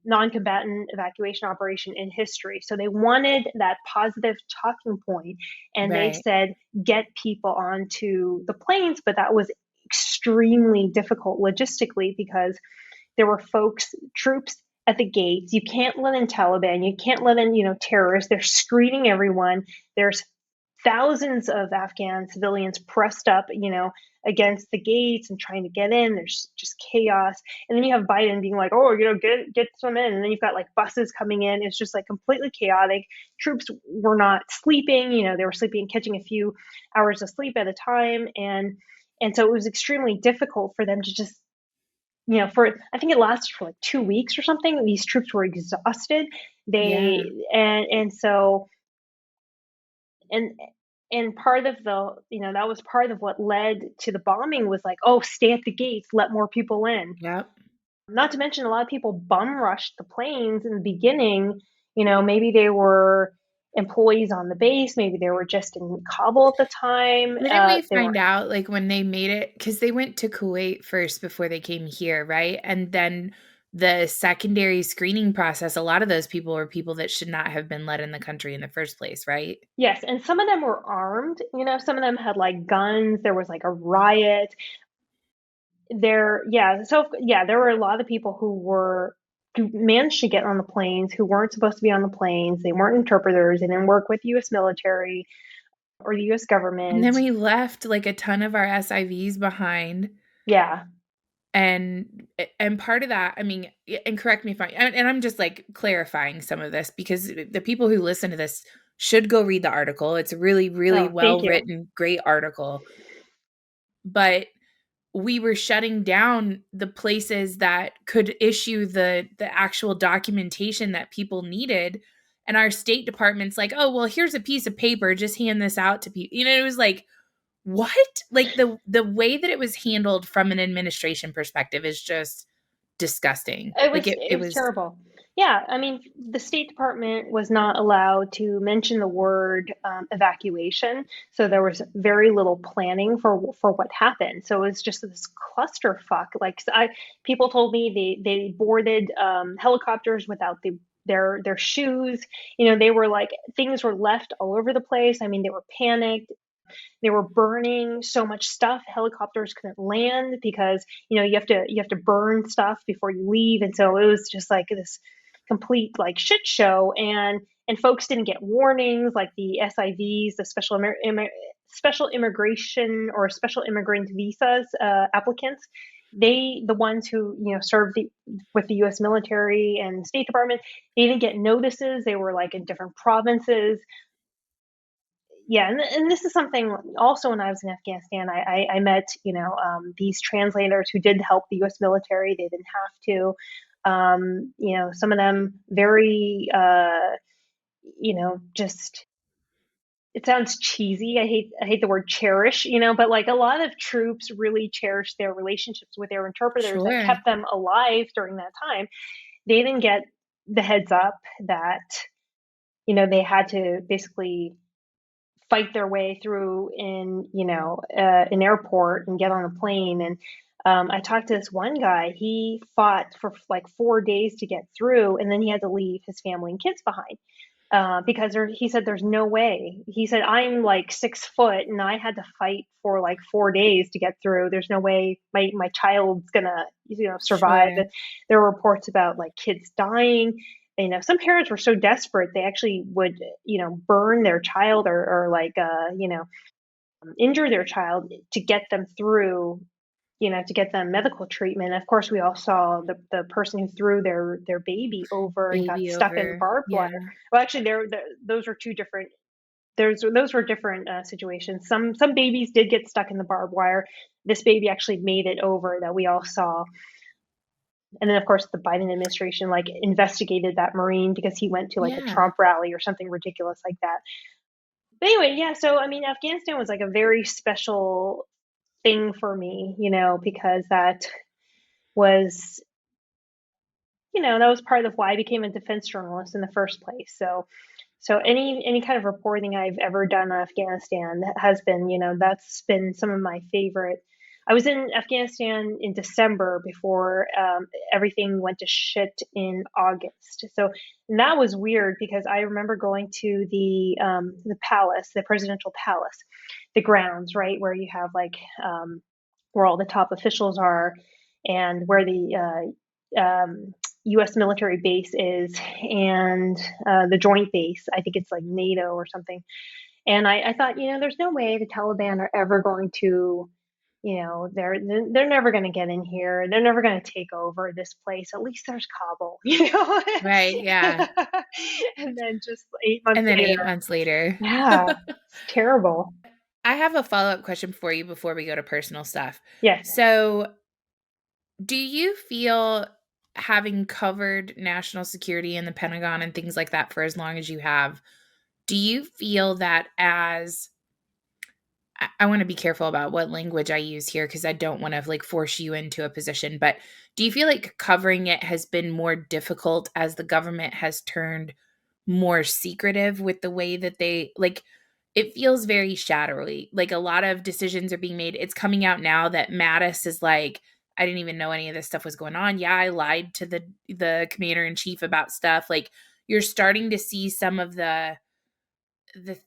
non-combatant evacuation operation in history. So they wanted that positive talking point, and they Right. said, get people onto the planes. But that was extremely difficult logistically because there were troops at the gates. You can't let in Taliban. You can't let in, terrorists. They're screening everyone. There's thousands of Afghan civilians pressed up, against the gates and trying to get in. There's just chaos. And then you have Biden being like, "Oh, get some in." And then you've got like buses coming in. It's just like completely chaotic. Troops were not sleeping. They were sleeping, catching a few hours of sleep at a time. And so it was extremely difficult for them to just, for, I think it lasted for like 2 weeks or something. These troops were exhausted. Yeah. And so and and part of the that was part of what led to the bombing was like, oh, stay at the gates, let more people in. Yep. Not to mention a lot of people bum rushed the planes in the beginning. Maybe they were employees on the base, maybe they were just in Kabul at the time. Didn't we They were find out, like, when they made it, because they went to Kuwait first before they came here, right? And then the secondary screening process, a lot of those people were people that should not have been let in the country in the first place, right? Yes, and some of them were armed. Some of them had like guns. There was like a riot. There were a lot of people who managed to get on the planes who weren't supposed to be on the planes. They weren't interpreters. They didn't work with the U.S. military or the U.S. And then government. we left, like, a ton of our SIVs behind, Yeah. and part of that, I mean, and correct me if and I'm just, like, clarifying some of this because the people who listen to this should go read the article. It's a really, really Oh, thank you. well-written, great article, but we were shutting down the places that could issue the actual documentation that people needed, and our State Department's like, "Oh, well, here's a piece of paper, just hand this out to people." It was like, "What?" Like, the way that it was handled from an administration perspective is just disgusting. It Like, was it it was was terrible. Yeah, I mean, the State Department was not allowed to mention the word evacuation, so there was very little planning for what happened. So it was just this clusterfuck. People told me they boarded helicopters without their shoes. They were like things were left all over the place. I mean, they were panicked. They were burning so much stuff. Helicopters couldn't land because you have to burn stuff before you leave, and so it was just like this complete like shit show. And folks didn't get warnings like the SIVs, the special immigration or special immigrant visas applicants. The ones who served with the U.S. military and State Department, they didn't get notices. They were like in different provinces. Yeah, and this is something also when I was in Afghanistan, I met these translators who did help the U.S. military. They didn't have to. Some of them very just it sounds cheesy. I hate the word cherish, but like a lot of troops really cherished their relationships with their interpreters that sure. kept them alive during that time. They didn't get the heads up that they had to basically fight their way through in an airport and get on a plane. And I talked to this one guy. He fought for like 4 days to get through, and then he had to leave his family and kids behind because he said there's no way. He said I'm like 6 foot and I had to fight for like 4 days to get through. There's no way my child's gonna survive. Sure. There were reports about like kids dying. Some parents were so desperate they actually would burn their child or like injure their child to get them through, to get them medical treatment. Of course, we all saw the person who threw their baby over and got Baby stuck in over. barbed wire. Yeah. Well, actually, those were two different. Those were different situations. Some babies did get stuck in the barbed wire. This baby actually made it over that we all saw. And then, of course, the Biden administration like investigated that Marine because he went to like a Yeah. Trump rally or something ridiculous like that. But anyway, yeah. So I mean, Afghanistan was like a very special thing for me, because was that was part of why I became a defense journalist in the first place. So any kind of reporting I've ever done on Afghanistan has been, that's been some of my favorite. I was in Afghanistan in December before everything went to shit in August. So and that was weird because I remember going to the palace, the presidential palace, the grounds, right where you have like where all the top officials are, and where the U.S. military base is, and the joint base. I think it's like NATO or something. And I thought, there's no way the Taliban are ever going to, they're never going to get in here. They're never going to take over this place. At least there's Kabul. Right, yeah. And then just 8 months And then later, 8 months later. yeah, it's terrible. I have a follow-up question for you before we go to personal stuff. Yes. So, do you feel having covered national security and the Pentagon and things like that for as long as you have, do you feel that as I want to be careful about what language I use here because I don't want to like force you into a position, but do you feel like covering it has been more difficult as the government has turned more secretive with the way that they like it feels very shadowy. Like a lot of decisions are being made. It's coming out now that Mattis is like, I didn't even know any of this stuff was going on. Yeah, I lied to the commander in chief about stuff. Like you're starting to see some of the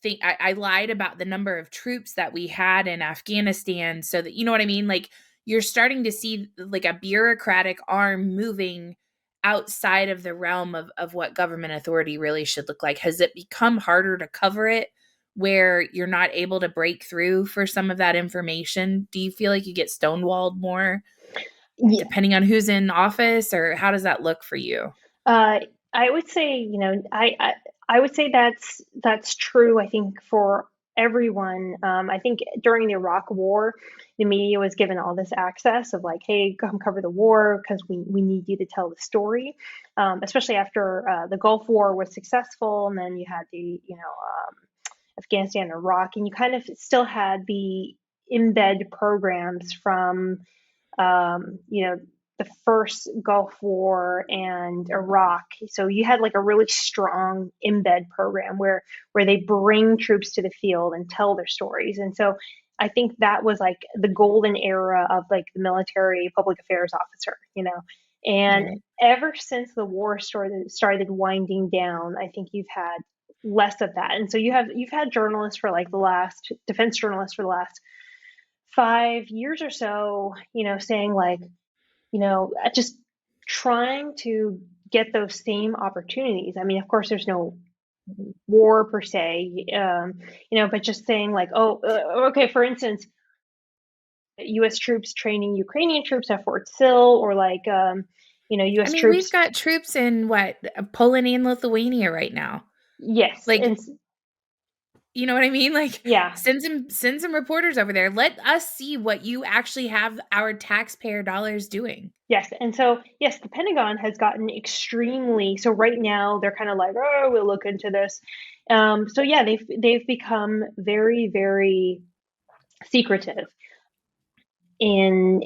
thing I lied about the number of troops that we had in Afghanistan so that you know what I mean? Like you're starting to see like a bureaucratic arm moving outside of the realm of what government authority really should look like. Has it become harder to cover it where you're not able to break through for some of that information? Do you feel like you get stonewalled more Yeah. depending on who's in office or how does that look for you? Uh, I would say, I would say that's true. I think for everyone. I think during the Iraq War, the media was given all this access of like, hey, come cover the war because we need you to tell the story. Especially after the Gulf War was successful, and then you had the Afghanistan and Iraq, and you kind of still had the embed programs from you know, the first Gulf War and Iraq. So you had like a really strong embed program where they bring troops to the field and tell their stories. And so I think that was like the golden era of like the military public affairs officer, you know. And Right. ever since the war started winding down, I think you've had less of that. And so you've had journalists for like the last defense journalists for the last 5 years or so, saying like, just trying to get those same opportunities. I mean, of course, there's no war per se, but just saying like, oh, okay, for instance, U.S. troops training Ukrainian troops at Fort Sill, or like, I U.S. mean, we've troops. got troops in what Poland and Lithuania right now. Yes, Like and you know what I mean? Like, yeah, send some reporters over there. Let us see what you actually have our taxpayer dollars doing. yes, and so yes, the Pentagon has gotten extremely. So right now they're kind of like, oh, we'll look into this. So yeah, they've become very, very secretive in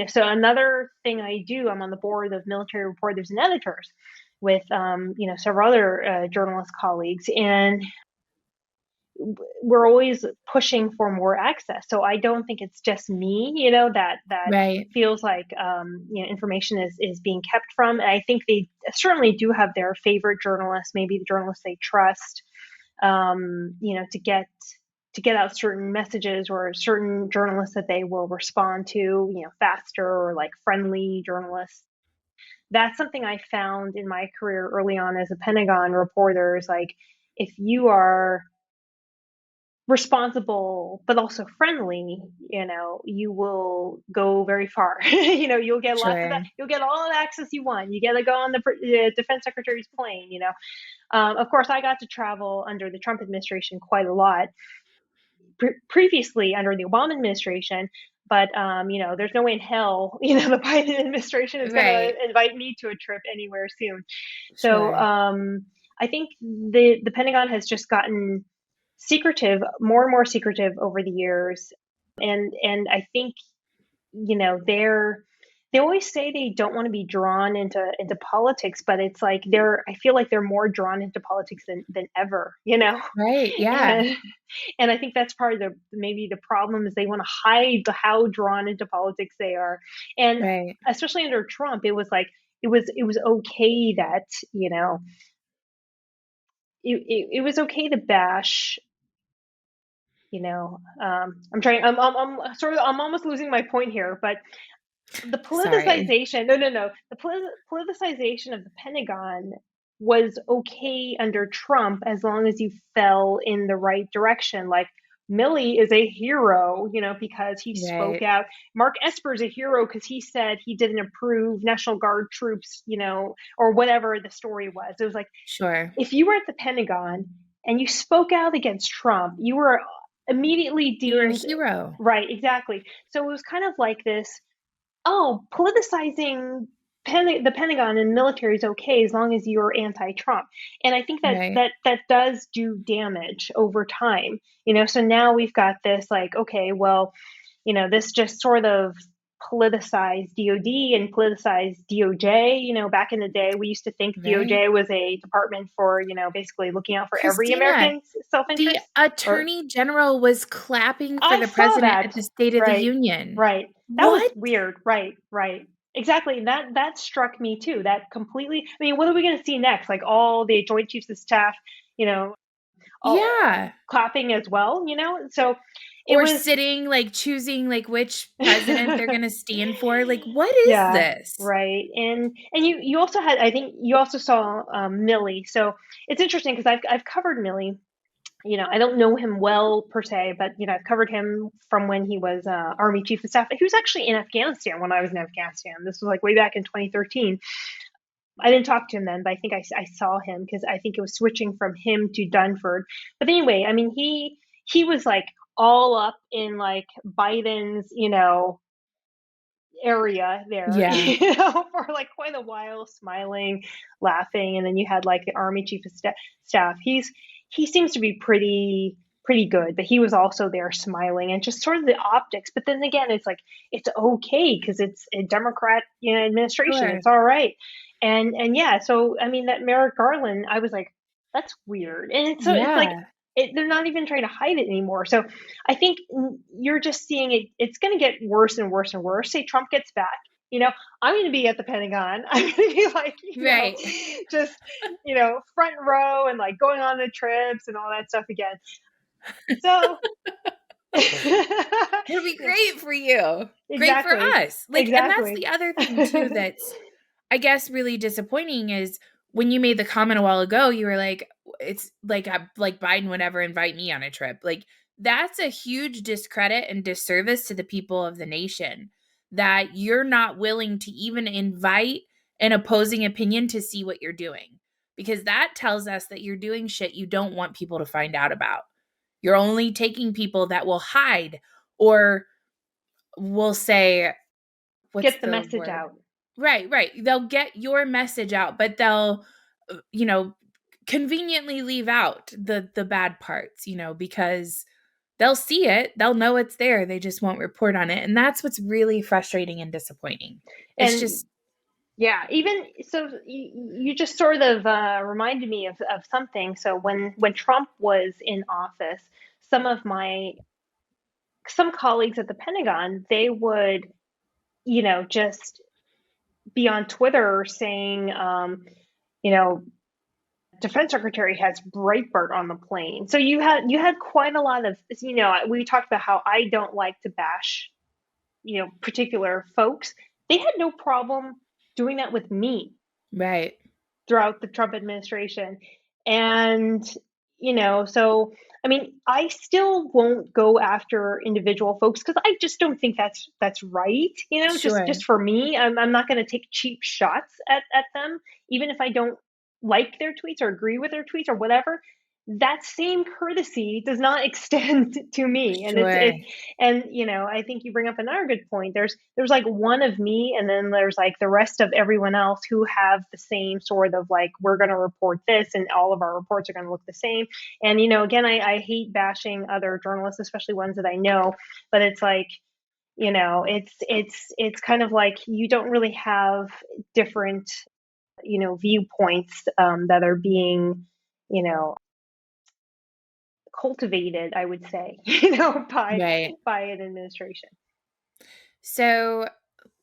so another thing I do, I'm on the board of military reporters and editors with several other journalist colleagues, and we're always pushing for more access. So I don't think it's just me, that Right. feels like information is being kept from. And I think they certainly do have their favorite journalists, maybe the journalists they trust, to get out certain messages, or certain journalists that they will respond to, faster, or like friendly journalists. That's something I found in my career early on as a Pentagon reporter, is like, if you are responsible but also friendly, you will go very far. You'll get lots of that. Sure. You'll get all the access you want. You get to go on the defense secretary's plane. Of course, I got to travel under the Trump administration quite a lot, previously under the Obama administration. But there's no way in hell, the Biden administration is going to Right. invite me to a trip anywhere soon. So Sure. I think the Pentagon has just gotten secretive, more and more secretive over the years, and I think they always say they don't want to be drawn into politics, but it's like I feel like they're more drawn into politics than ever, Right. Yeah. and and I think that's part of the maybe the problem, is they want to hide how drawn into politics they are. And Right. especially under Trump, it was like it was okay that, it was okay to bash, I'm sort of, I'm almost losing my point here, but the Sorry. politicization, no, the politicization of the Pentagon was okay under Trump, as long as you fell in the right direction. Like, Milley is a hero, because he spoke Right. out. Mark Esper is a hero because he said he didn't approve National Guard troops, or whatever the story was. It was like, Sure. if you were at the Pentagon and you spoke out against Trump, you were immediately You're a deemed hero. right. Exactly. So it was kind of like this. oh, politicizing the Pentagon and military is okay as long as you're anti-Trump. And I think that Right. that does do damage over time. So now we've got this like, okay, well, this just sort of politicized DOD and politicized DOJ. Back in the day, we used to think Right. DOJ was a department for, basically looking out for every Christina, American's the self-interest. Or attorney general was clapping for I the saw president that. at the State of the Right. Union. Right. That was What? weird. Right. Right. Exactly. And that struck me too. That completely. I mean, what are we going to see next? Like all the Joint Chiefs of Staff, you know, all Yeah. clapping as well. So it Or was. sitting, like, choosing, like, which president they're gonna stand for. Like, what is Yeah. this? Right. And you also had. I think you also saw Millie. So it's interesting because I've covered Millie. I don't know him well per se, but I've covered him from when he was Army Chief of Staff. He was actually in Afghanistan when I was in Afghanistan. This was like way back in 2013. I didn't talk to him then, but I think I saw him because I think it was switching from him to Dunford. But anyway, I mean, he was like all up in like Biden's, area there, Yeah. for like quite a while, smiling, laughing, and then you had like the Army Chief of Staff. He seems to be pretty good, but he was also there smiling and just sort of the optics. But then again, it's like it's okay because it's a Democrat, administration. Sure. It's all right, and yeah. So I mean, that Merrick Garland, I was like, that's weird, and it's like. Yeah. They're not even trying to hide it anymore. So I think you're just seeing it. It's going to get worse and worse and worse. Say Trump gets back, I'm going to be at the Pentagon. I'm going to be like, Right. just, front row and like going on the trips and all that stuff again. So, It'll be yeah, great for you. Great for exactly, us. Like, and that's exactly. the other thing too that's, I guess, really disappointing is when you made the comment a while ago, you were like, it's like Biden would ever invite me on a trip. Like, that's a huge discredit and disservice to the people of the nation that you're not willing to even invite an opposing opinion to see what you're doing. Because that tells us that you're doing shit you don't want people to find out about. You're only taking people that will hide or will say, what's Get the the message word? out. Right, right. They'll get your message out, but they'll, you know, conveniently leave out the bad parts, because they'll see it, they'll know it's there, they just won't report on it. And that's what's really frustrating and disappointing. It's And just yeah, even so, you just sort of reminded me of something. So when Trump was in office, some of my some colleagues at the Pentagon, they would, just be on Twitter saying, you know, Defense Secretary has Breitbart on the plane. So you had quite a lot of, we talked about how I don't like to bash, particular folks. They had no problem doing that with me right. throughout the Trump administration. And, so I mean, I still won't go after individual folks because I just don't think that's right. Just Sure. for me, I'm not going to take cheap shots at them, even if I don't like their tweets or agree with their tweets or whatever. That same courtesy does not extend to me, and Sure. I think you bring up another good point. There's like one of me, and then there's like the rest of everyone else who have the same sort of like, we're going to report this, and all of our reports are going to look the same. And again, I hate bashing other journalists, especially ones that I know, but it's like, it's kind of like you don't really have different, viewpoints that are being, you know cultivated, I would say, by Right. an administration. So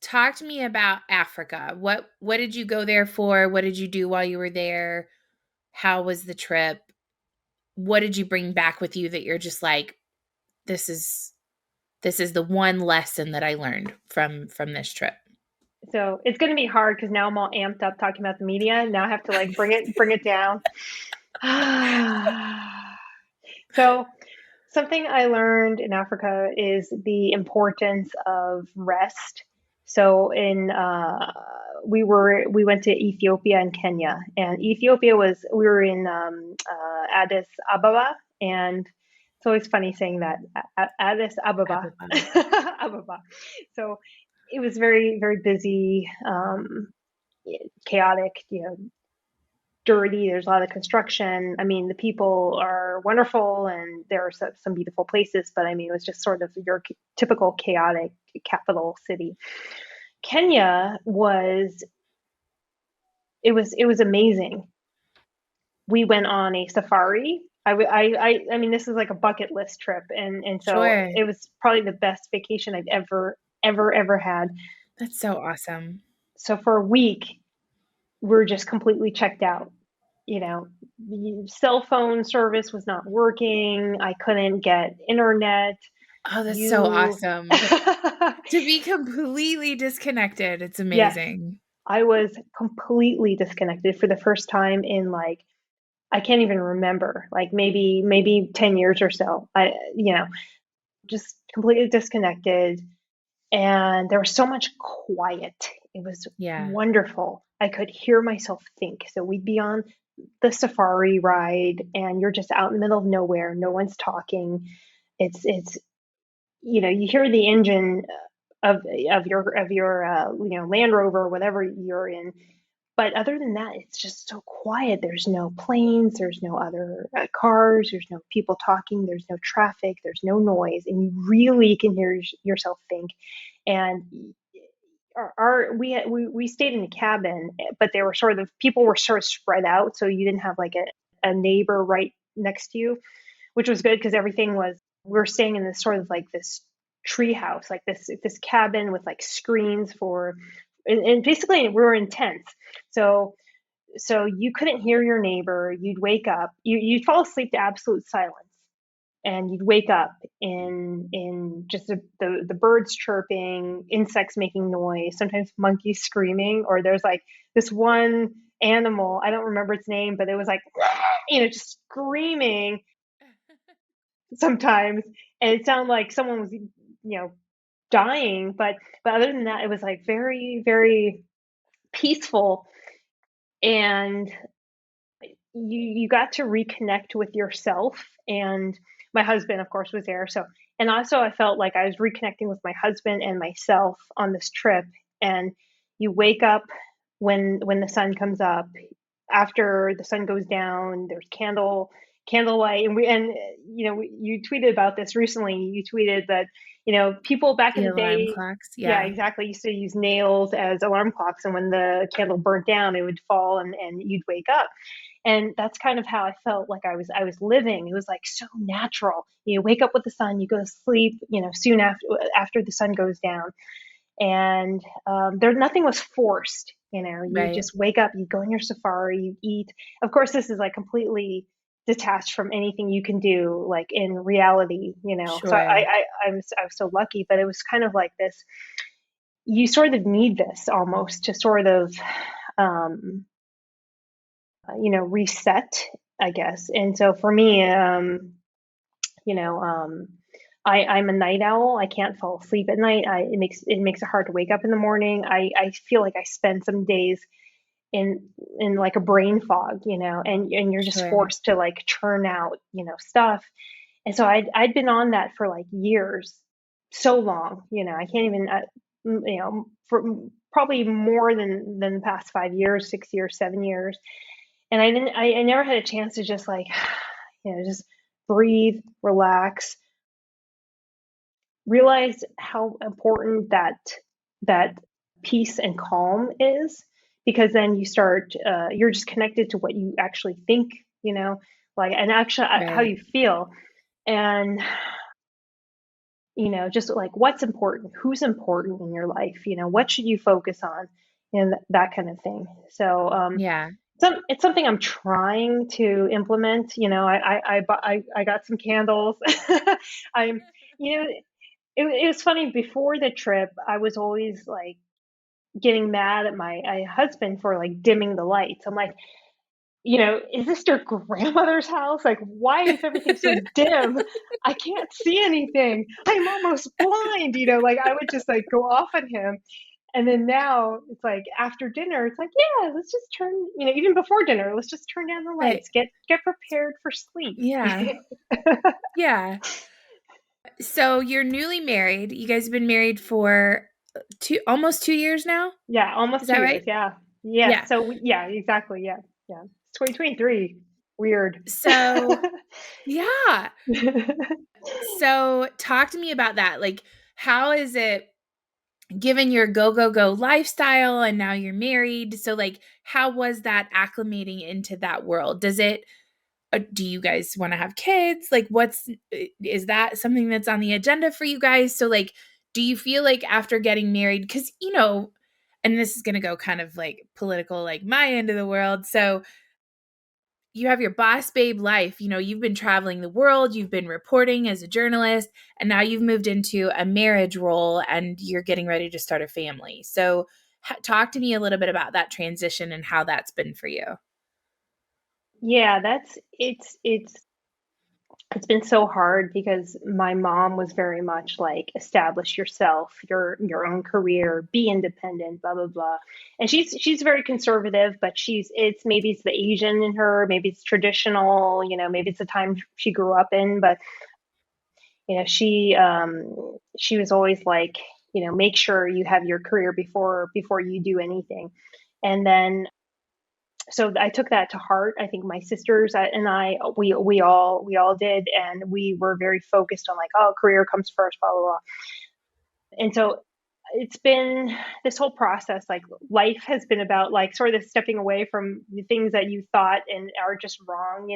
talk to me about Africa. What did you go there for? What did you do while you were there? How was the trip? What did you bring back with you that you're just like, this is the one lesson that I learned from this trip? So it's going to be hard because now I'm all amped up talking about the media. Now I have to like bring it down. So something I learned in Africa is the importance of rest. So we went to Ethiopia and Kenya, and Ethiopia was we were in Addis Ababa, and it's always funny saying that Addis Ababa, Ababa. Ababa. So it was very, very busy, chaotic, dirty. There's a lot of construction. I mean, the people are wonderful and there are some beautiful places, but I mean, it was just sort of your typical chaotic capital city. Kenya was it was amazing. We went on a safari. I mean, this is like a bucket list trip, and so Sure. it was probably the best vacation I've ever had. That's so awesome. So for a week, we're just completely checked out. The cell phone service was not working. I couldn't get internet. Oh, that's so You, awesome. To be completely disconnected, it's yes, amazing. I was completely disconnected for the first time in like I can't even remember, like maybe 10 years or so. Just completely disconnected and there was so much quiet. It was Yeah. wonderful. I could hear myself think. So we'd be on the safari ride and you're just out in the middle of nowhere. No one's talking. It's you hear the engine of your Land Rover, whatever you're in, but other than that, it's just so quiet. There's no planes, there's no other cars, there's no people talking, there's no traffic, there's no noise, and you really can hear yourself think. And we stayed in a cabin, but they were sort of people were sort of spread out, so you didn't have like a neighbor right next to you, which was good because everything was we were staying in this sort of like this tree house, like this cabin with like screens for and basically we were in tents. So you couldn't hear your neighbor. You'd wake up, you'd fall asleep to absolute silence and you'd wake up in just the birds chirping, insects making noise, sometimes monkeys screaming, or there's like this one animal, I don't remember its name, but it was like just screaming sometimes, and it sounded like someone was dying, but other than that it was like very, very peaceful, and you got to reconnect with yourself. And my husband of course was there, so and also I felt like I was reconnecting with my husband and myself on this trip. And you wake up when the sun comes up. After the sun goes down, there's candlelight, and you tweeted about this recently. You tweeted that people back in The the alarm day, clocks, yeah, yeah. exactly, used to use nails as alarm clocks, and when the candle burnt down it would fall and you'd wake up. And that's kind of how I felt like I was living. It was like so natural. You wake up with the sun, you go to sleep, soon after the sun goes down, and there nothing was forced. You Right. just wake up, you go on your safari, you eat. Of course, this is like completely detached from anything you can do like in reality. So Sure. I was so lucky, but it was kind of like this. You sort of need this almost to sort of um, reset, I guess. And so for me, you know, um, I'm a night owl. I can't fall asleep at night. It makes it hard to wake up in the morning. I feel like I spend some days in like a brain fog, and you're just Sure. forced to like churn out, stuff. And so I'd been on that for like years, so long, I can't even, for probably more than the past 5 years, 6 years, 7 years. And I never had a chance to just like, just breathe, relax, realize how important that peace and calm is, because then you're just connected to what you actually think, like, and actually how Right. you feel. And just like what's important, who's important in your life, what should you focus on, and that kind of thing. So Yeah. it's something I'm trying to implement. I got some candles. I'm you know it was funny. Before the trip I was always like getting mad at my husband for like dimming the lights. I'm like, is this your grandmother's house? Like, why is everything so dim? I can't see anything. I'm almost blind. Like I would just like go off on him. And then now it's like after dinner, it's like, yeah, let's just turn, even before dinner, let's just turn down the Right. lights, get prepared for sleep. Yeah. Yeah. So you're newly married. You guys have been married for almost 2 years now. Yeah, Is almost that 2 years. right? Yeah. Yes. Yeah. So yeah, exactly. Yeah. Yeah. It's 2023. Weird. So, yeah. So, talk to me about that. Like, how is it given your go, go, go lifestyle and now you're married? So, like, how was that acclimating into that world? Do you guys want to have kids? Like, is that something that's on the agenda for you guys? So, like, do you feel like after getting married, because, and this is going to go kind of like political, like my end of the world. So, you have your boss babe life. You've been traveling the world, you've been reporting as a journalist, and now you've moved into a marriage role and you're getting ready to start a family. So, talk to me a little bit about that transition and how that's been for you. Yeah, it's been so hard because my mom was very much like establish yourself, your own career, be independent, blah blah blah. And she's very conservative, but maybe it's the Asian in her, maybe it's traditional, maybe it's the time she grew up in, but she was always like, make sure you have your career before you do anything. And then so I took that to heart. I think my sisters and I, we all did, and we were very focused on like, oh, career comes first, blah blah blah. And so it's been this whole process. Like life has been about like sort of stepping away from the things that you thought and are just wrong.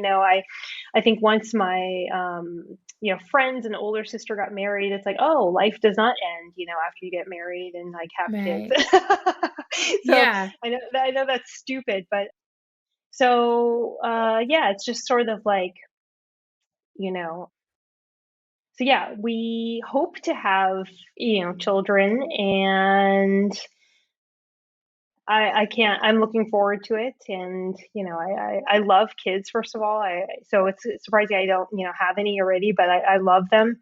I think once my friends and older sister got married, it's like, oh, life does not end, after you get married and like have kids. Right. So Yeah. I know that's stupid, but so yeah, it's just sort of like, you know, so yeah, we hope to have, children, and I can't, I'm looking forward to it. And, I love kids, first of all. So it's surprising I don't, have any already, but I love them.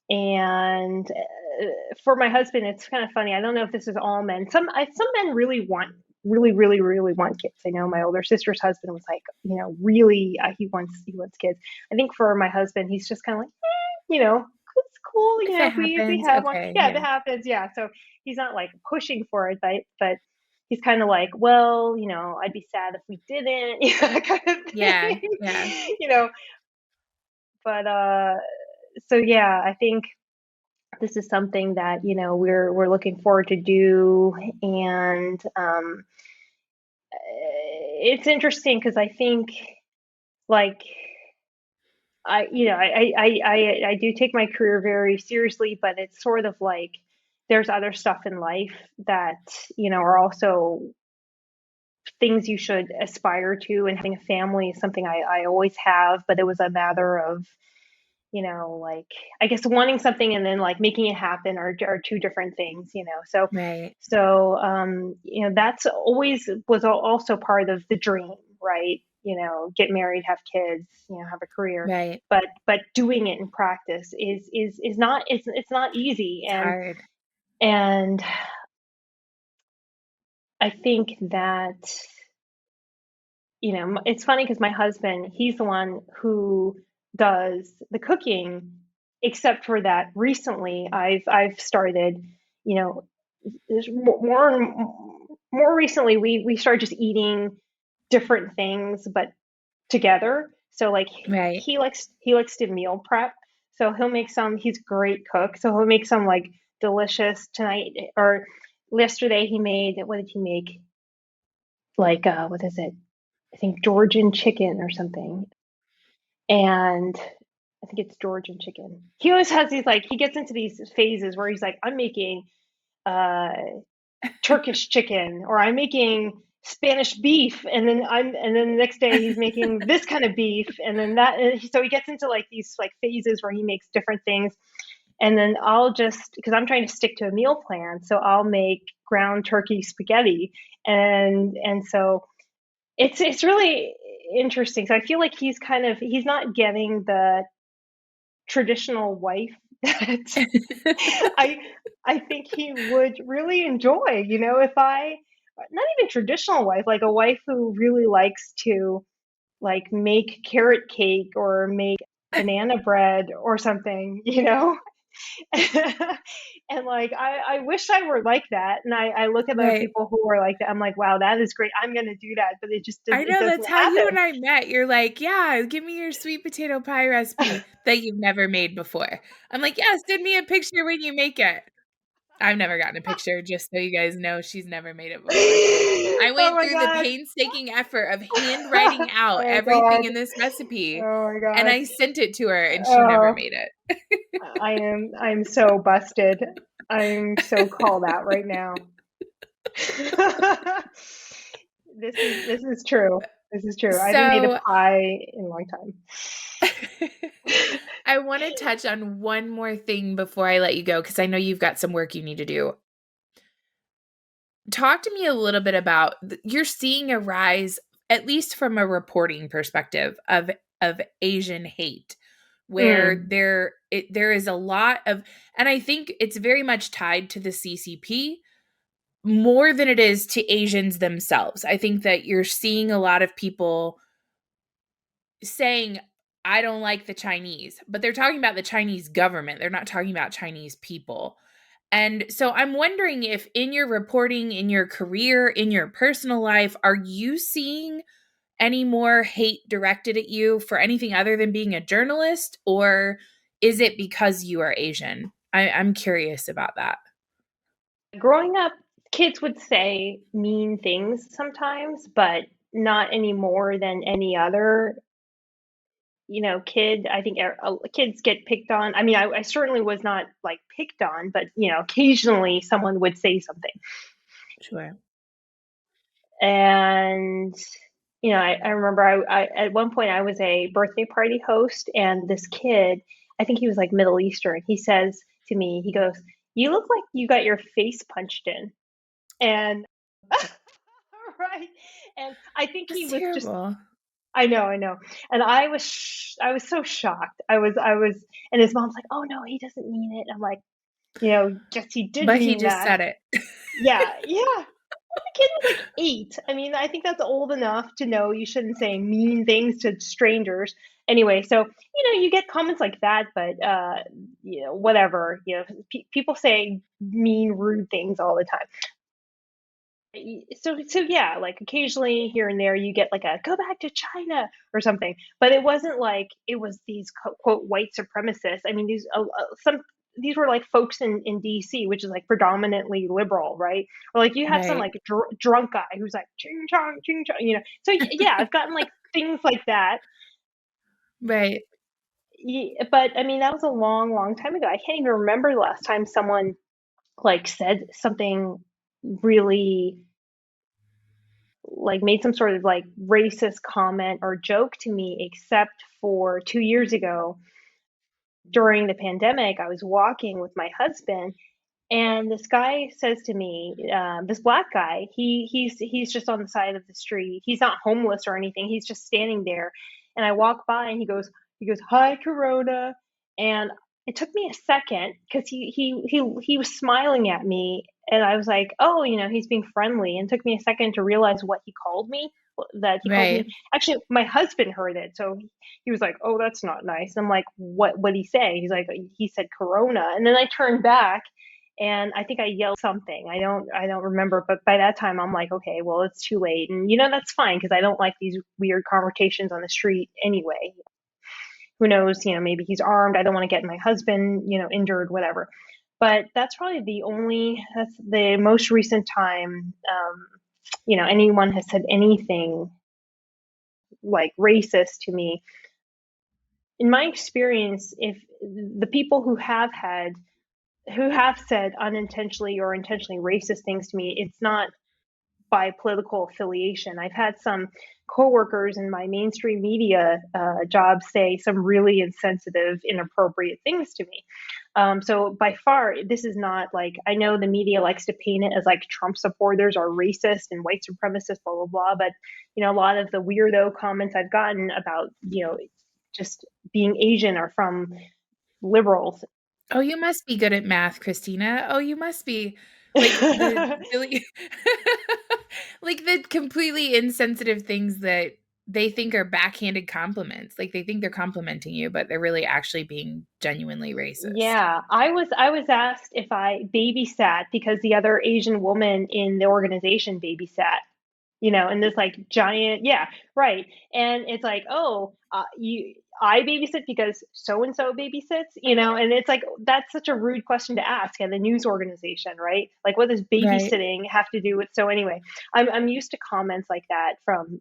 And for my husband, it's kind of funny. I don't know if this is all men. Some men really want, really, really, really want kids. I know my older sister's husband was like, really, he wants kids. I think for my husband, he's just kind of like, it's cool, If it if we happens, have one, okay. yeah, if it Yeah. happens, yeah. So he's not like pushing for it, but he's kind of like, well, I'd be sad if we didn't, that kind of Yeah. thing, Yeah. you know. But so yeah, I think this is something that we're looking forward to do. And it's interesting because I think like I do take my career very seriously, but it's sort of like there's other stuff in life that are also things you should aspire to, and having a family is something I always have, but it was a matter of like I guess wanting something and then like making it happen are two different things. So Right. that's always was also part of the dream, right? Get married, have kids, have a career, Right. but doing it in practice is not, it's not easy. It's and hard. and I think that it's funny because my husband, he's the one who does the cooking, except for that recently I've started, you know, there's more recently we started just eating different things but together. So like Right. he likes to meal prep. So he'll make some, he's a great cook. So he'll make some like delicious tonight, or yesterday he made, what did he make? Like what is it? I think Georgian chicken or something. And I think it's Georgian chicken. He always has these like, he gets into these phases where he's like, I'm making uh Turkish chicken, or I'm making Spanish beef, and then the next day he's making this kind of beef, and then that. And so he gets into like these like phases where he makes different things, and then I'll just, because I'm trying to stick to a meal plan, so I'll make ground turkey spaghetti, and so it's really interesting. So I feel like he's not getting the traditional wife that I I think he would really enjoy, if I, not even traditional wife, like a wife who really likes to like make carrot cake or make banana bread or something. And like, I wish I were like that. And I look at other Right. people who are like that. I'm like, wow, that is great. I'm going to do that. But I it know doesn't that's how you happen. and I met. You're like, "Yeah, give me your sweet potato pie recipe that you've never made before." I'm like, "Yeah, send me a picture when you make it." I've never gotten a picture, just so you guys know, she's never made it before. I Oh went my through the God. painstaking effort of handwriting out Oh everything God. in this recipe, Oh my and God. I sent it to her, and she never Oh, made it. I'm so busted. I'm so called out right now. This is true. This is true. I haven't made a So pie in a long time. I wanna touch on one more thing before I let you go, because I know you've got some work you need to do. Talk to me a little bit about you're seeing a rise, at least from a reporting perspective, of Asian hate, where Mm. there is a lot of, and I think it's very much tied to the CCP more than it is to Asians themselves. I think that you're seeing a lot of people saying, I don't like the Chinese, but they're talking about the Chinese government. They're not talking about Chinese people. And so I'm wondering if in your reporting, in your career, in your personal life, are you seeing any more hate directed at you for anything other than being a journalist? Or is it because you are Asian? I'm curious about that. Growing up, kids would say mean things sometimes, but not any more than any other, kid. I think kids get picked on. I mean, I certainly was not like picked on, but occasionally someone would say something. Sure. And I remember I at one point I was a birthday party host, and this kid, I think he was like Middle Eastern, he says to me, he goes, "You look like you got your face punched in." And right. And I think he That's was just, terrible. I know. And I was so shocked. And his mom's like, "Oh no, he doesn't mean it." I'm like, "Yes, he did But he mean just that." said it. Yeah, yeah. The kid was like 8. I mean, I think that's old enough to know you shouldn't say mean things to strangers. Anyway, so, you get comments like that, but, whatever. People say mean, rude things all the time. So yeah, like occasionally here and there you get like a go back to China or something, but it wasn't like it was these quote white supremacists. I mean, these were like folks in DC, which is like predominantly liberal, right? Or like you have some Right. like drunk guy who's like ching chong, So yeah, I've gotten like things like that. Right. But I mean, that was a long, long time ago. I can't even remember the last time someone like said something really, like made some sort of like racist comment or joke to me, except for 2 years ago during the pandemic. I was walking with my husband, and this guy says to me, this black guy, he's just on the side of the street. He's not homeless or anything. He's just standing there. And I walk by, and he goes, "Hi, Corona." And it took me a second because he was smiling at me, and I was like, "Oh, he's being friendly." And it took me a second to realize what he called me. That he called me. Right. Actually, my husband heard it, so he was like, "Oh, that's not nice." I'm like, "What? What'd he say?" He's like, "He said Corona." And then I turned back, and I think I yelled something. I don't remember, but by that time I'm like, okay, well, it's too late. And that's fine because I don't like these weird confrontations on the street anyway. Who knows, maybe he's armed. I don't want to get my husband, injured, whatever. But that's the most recent time anyone has said anything like racist to me. In my experience, if the people who have said unintentionally or intentionally racist things to me, it's not by political affiliation. I've had some coworkers in my mainstream media job say some really insensitive, inappropriate things to me. So by far, this is not like, I know the media likes to paint it as like Trump supporters are racist and white supremacists, blah blah blah. But a lot of the weirdo comments I've gotten about just being Asian are from liberals. Oh, you must be good at math, Christina. Oh, you must be like the really like the completely insensitive things that they think are backhanded compliments. Like they think they're complimenting you, but they're really actually being genuinely racist. Yeah, I was asked if I babysat because the other Asian woman in the organization babysat, and this like giant, yeah, right. And it's like, oh, I babysit because so and so babysits, and it's like that's such a rude question to ask at a news organization, right? Like, what does Right. babysitting have to do with? So anyway, I'm used to comments like that from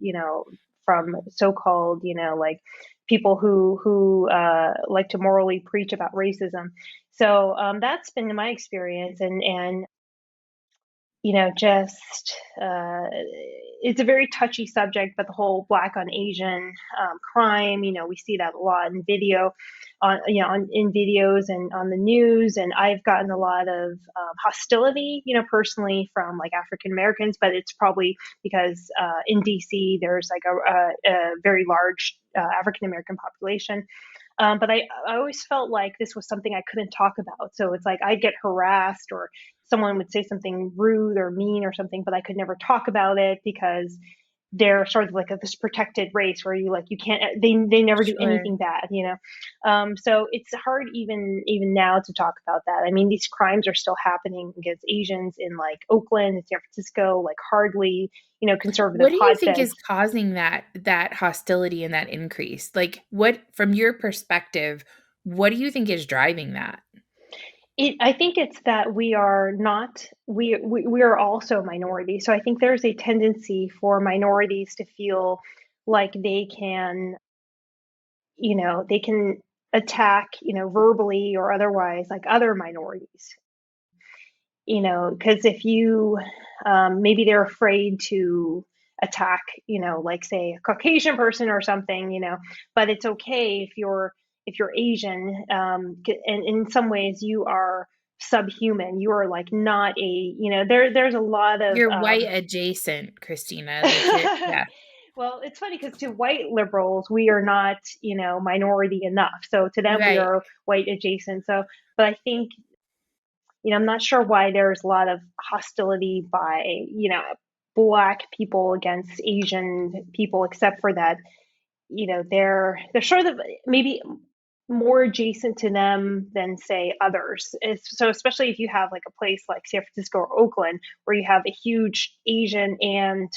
from so-called like people who like to morally preach about racism. So that's been my experience, and just it's a very touchy subject, but the whole black on Asian crime, we see that a lot in video, in videos and on the news, and I've gotten a lot of hostility, personally from like African Americans, but it's probably because in DC there's like a very large African American population. But I always felt like this was something I couldn't talk about. So it's like I'd get harassed or someone would say something rude or mean or something, but I could never talk about it because they're sort of like this protected race where you can't, they never do Sure. anything bad. So it's hard even now to talk about that. I mean, these crimes are still happening against Asians in like Oakland and San Francisco, like hardly, conservative What do you think is hotbeds. causing that hostility and that increase? Like what from your perspective, what do you think is driving that? I think it's that we are not we are also minorities. So I think there's a tendency for minorities to feel like they can attack, verbally or otherwise, like other minorities. Because if you maybe they're afraid to attack, like say a Caucasian person or something, but it's okay if you're Asian, and in some ways you are subhuman. You are like not a, there's a lot of You're white adjacent, Christina. Like you're yeah, well, it's funny because to white liberals, we are not, minority enough. So to them, we right. are white adjacent. So, but I think, I'm not sure why there's a lot of hostility by, black people against Asian people, except for that, they're sort of maybe more adjacent to them than say others. So especially if you have like a place like San Francisco or Oakland where you have a huge Asian and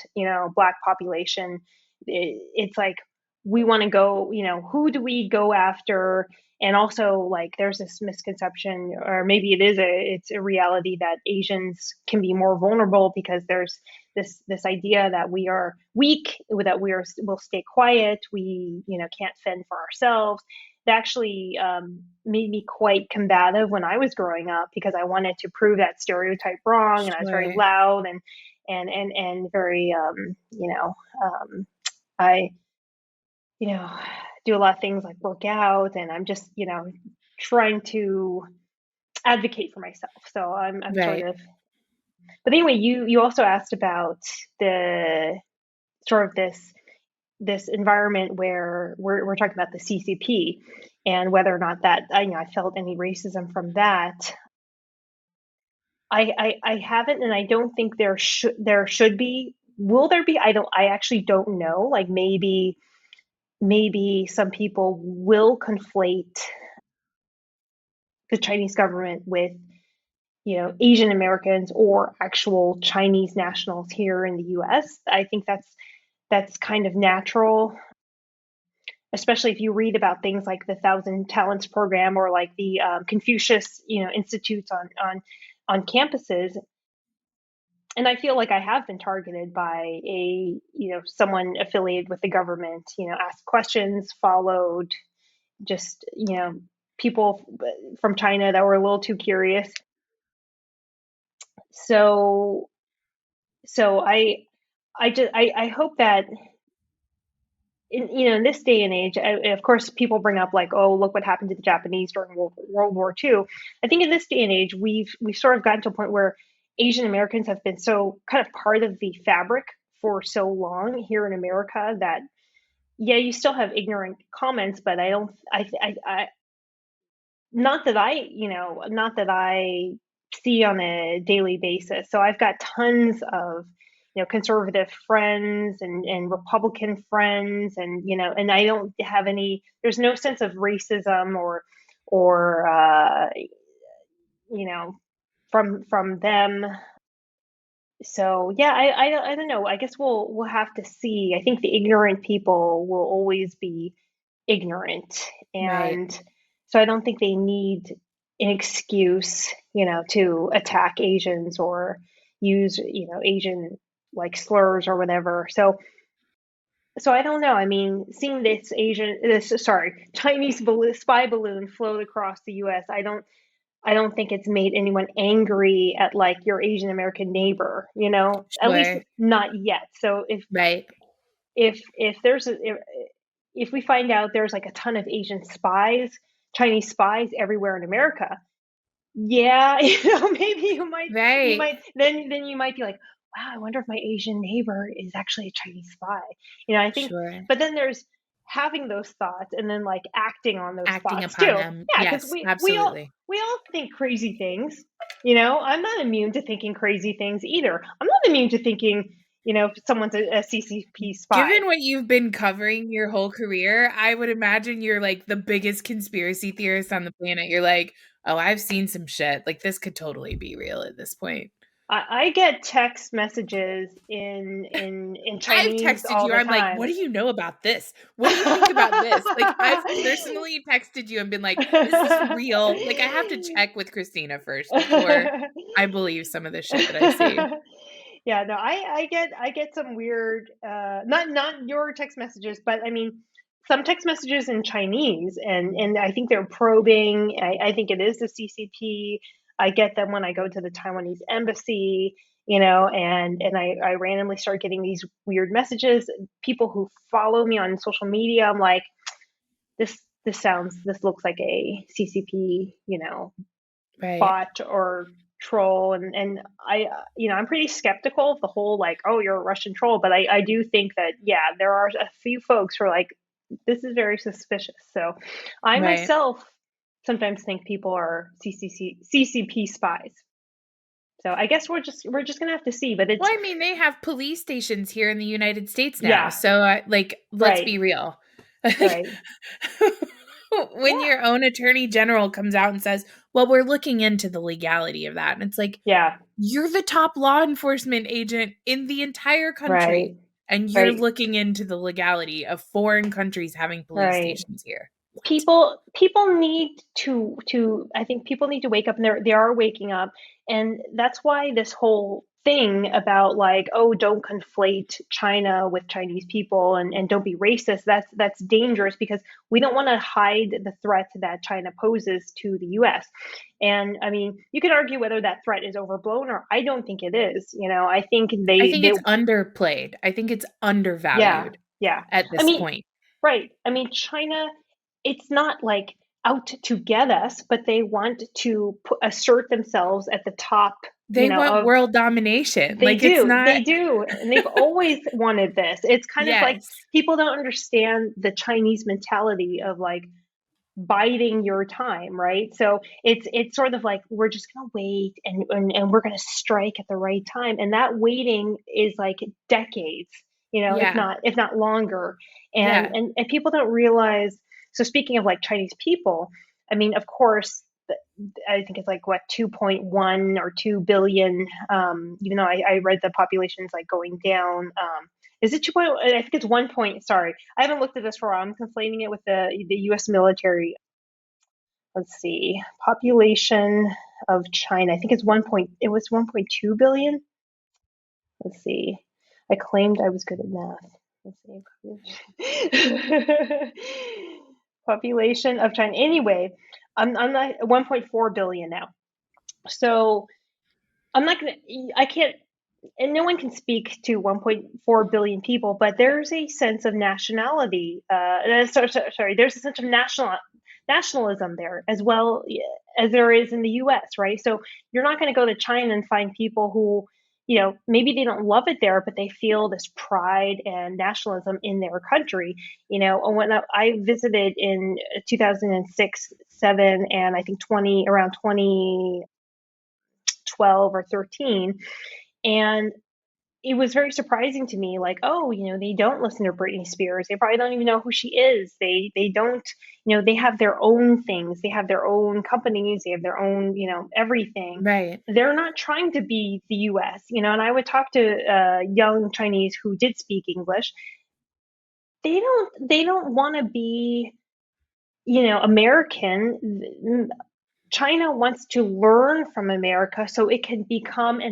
black population, it's like we want to go. Who do we go after? And also like there's this misconception, or maybe it's a reality that Asians can be more vulnerable because there's this idea that we are weak, that will stay quiet, we can't fend for ourselves. It actually made me quite combative when I was growing up because I wanted to prove that stereotype wrong, and I was very Sure. loud and very I you know do a lot of things like work out, and I'm just trying to advocate for myself. So I'm sort Right. of. But anyway, you also asked about the sort of this environment where we're talking about the CCP and whether or not that I felt any racism from that. I haven't, and I don't think there should be. Will there be? I actually don't know. Like maybe some people will conflate the Chinese government with Asian Americans or actual Chinese nationals here in the US. I think that's kind of natural, especially if you read about things like the Thousand Talents program or like the Confucius, institutes on campuses. And I feel like I have been targeted by someone affiliated with the government. Asked questions, followed, just people from China that were a little too curious. So so I hope that in this day and age, of course, people bring up like, oh, look what happened to the Japanese during World War II. I think in this day and age, we've sort of gotten to a point where Asian Americans have been so kind of part of the fabric for so long here in America that yeah, you still have ignorant comments, but I don't. I not that I see on a daily basis. So I've got tons of conservative friends and Republican friends, and I don't have there's no sense of racism or from them. So yeah, I don't know. I guess we'll have to see. I think the ignorant people will always be ignorant, Right. and so I don't think they need an excuse, to attack Asians or use, Asian like slurs or whatever. So I don't know. I mean, seeing this Chinese spy balloon float across the U.S., I don't think it's made anyone angry at like your Asian American neighbor, at least Sure. not yet. So Right. if we find out there's like a ton of Chinese spies everywhere in America, yeah, maybe you Right. might then you might be like, wow, I wonder if my Asian neighbor is actually a Chinese spy. I think, Sure. but then there's having those thoughts and then like acting on those Acting thoughts upon too. them. Yeah, because Yes, absolutely. we all think crazy things. I'm not immune to thinking crazy things either. I'm not immune to thinking, someone's a CCP spy. Given what you've been covering your whole career, I would imagine you're like the biggest conspiracy theorist on the planet. You're like, oh, I've seen some shit. Like this could totally be real at this point. I get text messages in I've Chinese texted all you. the I'm like, what time. do you know about this? What do you think about this? Like, I've personally texted you and been like, is this real? Like, I have to check with Kristina first before I believe some of the shit that I see. Yeah, no, I get some weird, not your text messages, but I mean some text messages in Chinese, and I think they're probing. I think it is the CCP. I get them when I go to the Taiwanese embassy, and I randomly start getting these weird messages. People who follow me on social media, I'm like, this looks like a CCP, Right. bot or troll, and I'm pretty skeptical of the whole like, oh, you're a Russian troll, but I do think that, yeah, there are a few folks who are like, this is very suspicious. So I Right. myself sometimes think people are CCP spies. So I guess we're just gonna have to see, but Well, I mean, they have police stations here in the United States now. yeah, So, like, let's right, be real. Like, right, when yeah, your own attorney general comes out and says, well, we're looking into the legality of that. And it's like, yeah, you're the top law enforcement agent in the entire right, country, and you're right, looking into the legality of foreign countries having police right. stations here. What? People need to I think people need to wake up, and they are waking up, and that's why this whole thing about like, oh, don't conflate China with Chinese people, and don't be racist, that's dangerous, because we don't want to hide the threat that China poses to the US. And I mean, you can argue whether that threat is overblown, or I don't think it is. I think I they think they it's underplayed. I think it's yeah, undervalued yeah. at I this mean, point. right. I mean, China, it's not like out to get us, but they want to assert themselves at the top, They want of world domination. they Like, it's do, not. they do, and they've always wanted this. It's kind of like Yes. people don't understand the Chinese mentality of like biding your time, right? So it's sort of like, we're just gonna wait, and we're gonna strike at the right time, and that waiting is like decades, if Yeah. not longer. and Yeah. and, and people don't realize. So speaking of like Chinese people, I mean, of course, I think it's like what, 2.1 or 2 billion, even though I read the population is like going down. Is it 2 point? I think it's 1 point. Sorry, I haven't looked at this for a while. I'm conflating it with the U.S. military. Let's see, population of China. I think it's 1 point. It was 1.2 billion. Let's see. I claimed I was good at math. Let's see. Population of China. Anyway, I'm not 1.4 billion now. So I'm not gonna. I can't, and no one can speak to 1.4 billion people, but there's a sense of nationality. Sorry, there's a sense of nationalism there as well as there is in the U.S. Right? So you're not going to go to China and find people who, maybe they don't love it there, but they feel this pride and nationalism in their country. And when I visited in 2006, 7, and I think around 2012 or 13, and it was very surprising to me, like, oh, they don't listen to Britney Spears. They probably don't even know who she is. They don't, they have their own things. They have their own companies. They have their own, everything. Right. They're not trying to be the U.S. And I would talk to young Chinese who did speak English. They don't want to be, American. China wants to learn from America so it can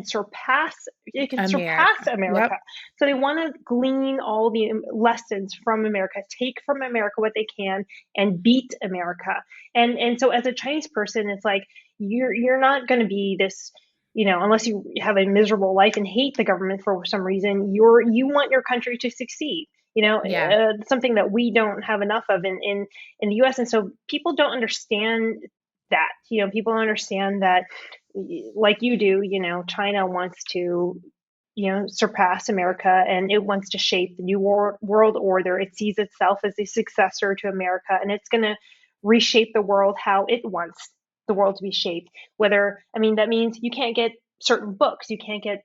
surpass America. America. Yep. So they want to glean all the lessons from America, take from America what they can and beat America. And so as a Chinese person, it's like you're not going to be this, unless you have a miserable life and hate the government for some reason, you want your country to succeed. Yeah. Something that we don't have enough of in the US. And so people don't understand that. People understand that, like you do. China wants to, surpass America, and it wants to shape the new world order. It sees itself as a successor to America, and it's going to reshape the world how it wants the world to be shaped. Whether, I mean, that means you can't get certain books. You can't get,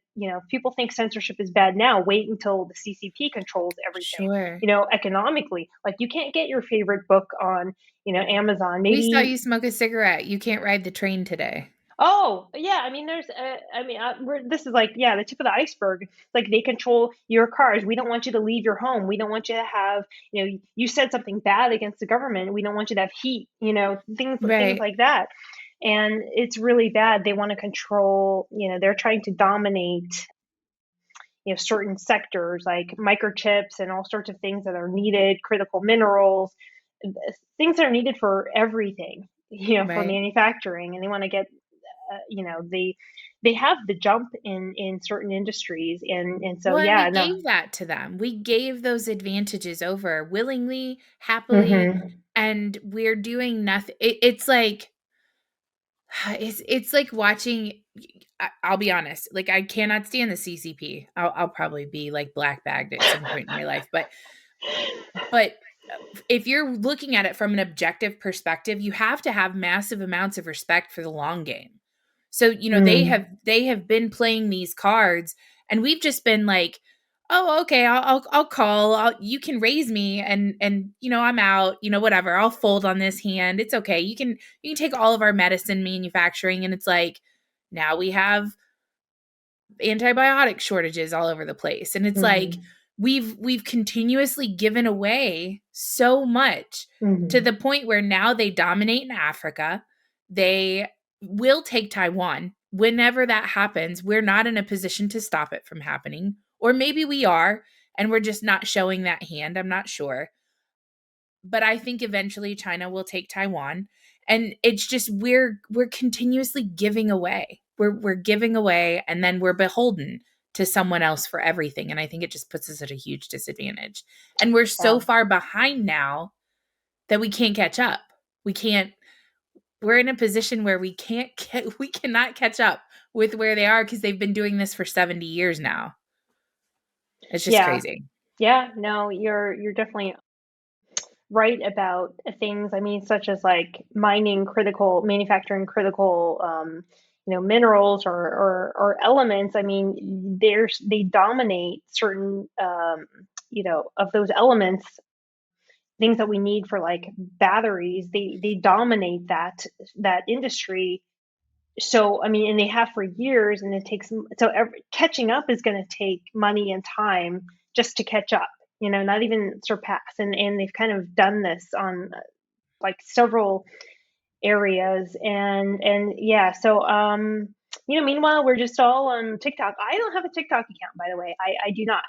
people think censorship is bad now. Wait until the CCP controls everything, Sure. economically. Like, you can't get your favorite book on, Amazon. We saw Maybe. you smoke a cigarette. You can't ride the train today. Oh, yeah. I mean, this is like, yeah, the tip of the iceberg. Like, they control your cars. We don't want you to leave your home. We don't want you to have, you said something bad against the government. We don't want you to have heat, things Right. like that. And it's really bad. They want to control, they're trying to dominate, certain sectors like microchips and all sorts of things that are needed, critical minerals, things that are needed for everything, for Right. manufacturing. And they want to get, they have the jump in certain industries. And so, Well, and we yeah, no. gave that to them. We gave those advantages over willingly, happily, Hmm. and we're doing nothing. It's like it's like watching. I'll be honest. Like I cannot stand the CCP. I'll probably be like black bagged at some point in my life, but if you're looking at it from an objective perspective, you have to have massive amounts of respect for the long game. So, Mm. they have been playing these cards and we've just been like, "Oh, okay, I'll call. You can raise me and I'm out, whatever. I'll fold on this hand. It's okay. You can take all of our medicine manufacturing." And it's like now we have antibiotic shortages all over the place. And it's like Mm. we've continuously given away so much to Mm. the point where now they dominate in Africa. They will take Taiwan. Whenever that happens, we're not in a position to stop it from happening. Or maybe we are, and we're just not showing that hand. I'm not sure. But I think eventually China will take Taiwan. And it's just we're continuously giving away. We're giving away and then we're beholden to someone else for everything. And I think it just puts us at a huge disadvantage. And we're so Yeah. far behind now that we can't catch up. We can't we're in a position where we cannot catch up with where they are because they've been doing this for 70 years now. It's just Yeah. crazy. Yeah. No, you're definitely right about things. I mean, such as like manufacturing critical, minerals or elements. I mean, they dominate certain, of those elements, things that we need for like batteries. They dominate that industry. So, I mean, and they have for years, and it takes, so catching up is going to take money and time just to catch up, not even surpass. And they've kind of done this on like several areas. And yeah, so, meanwhile, we're just all on TikTok. I don't have a TikTok account, by the way. I do not.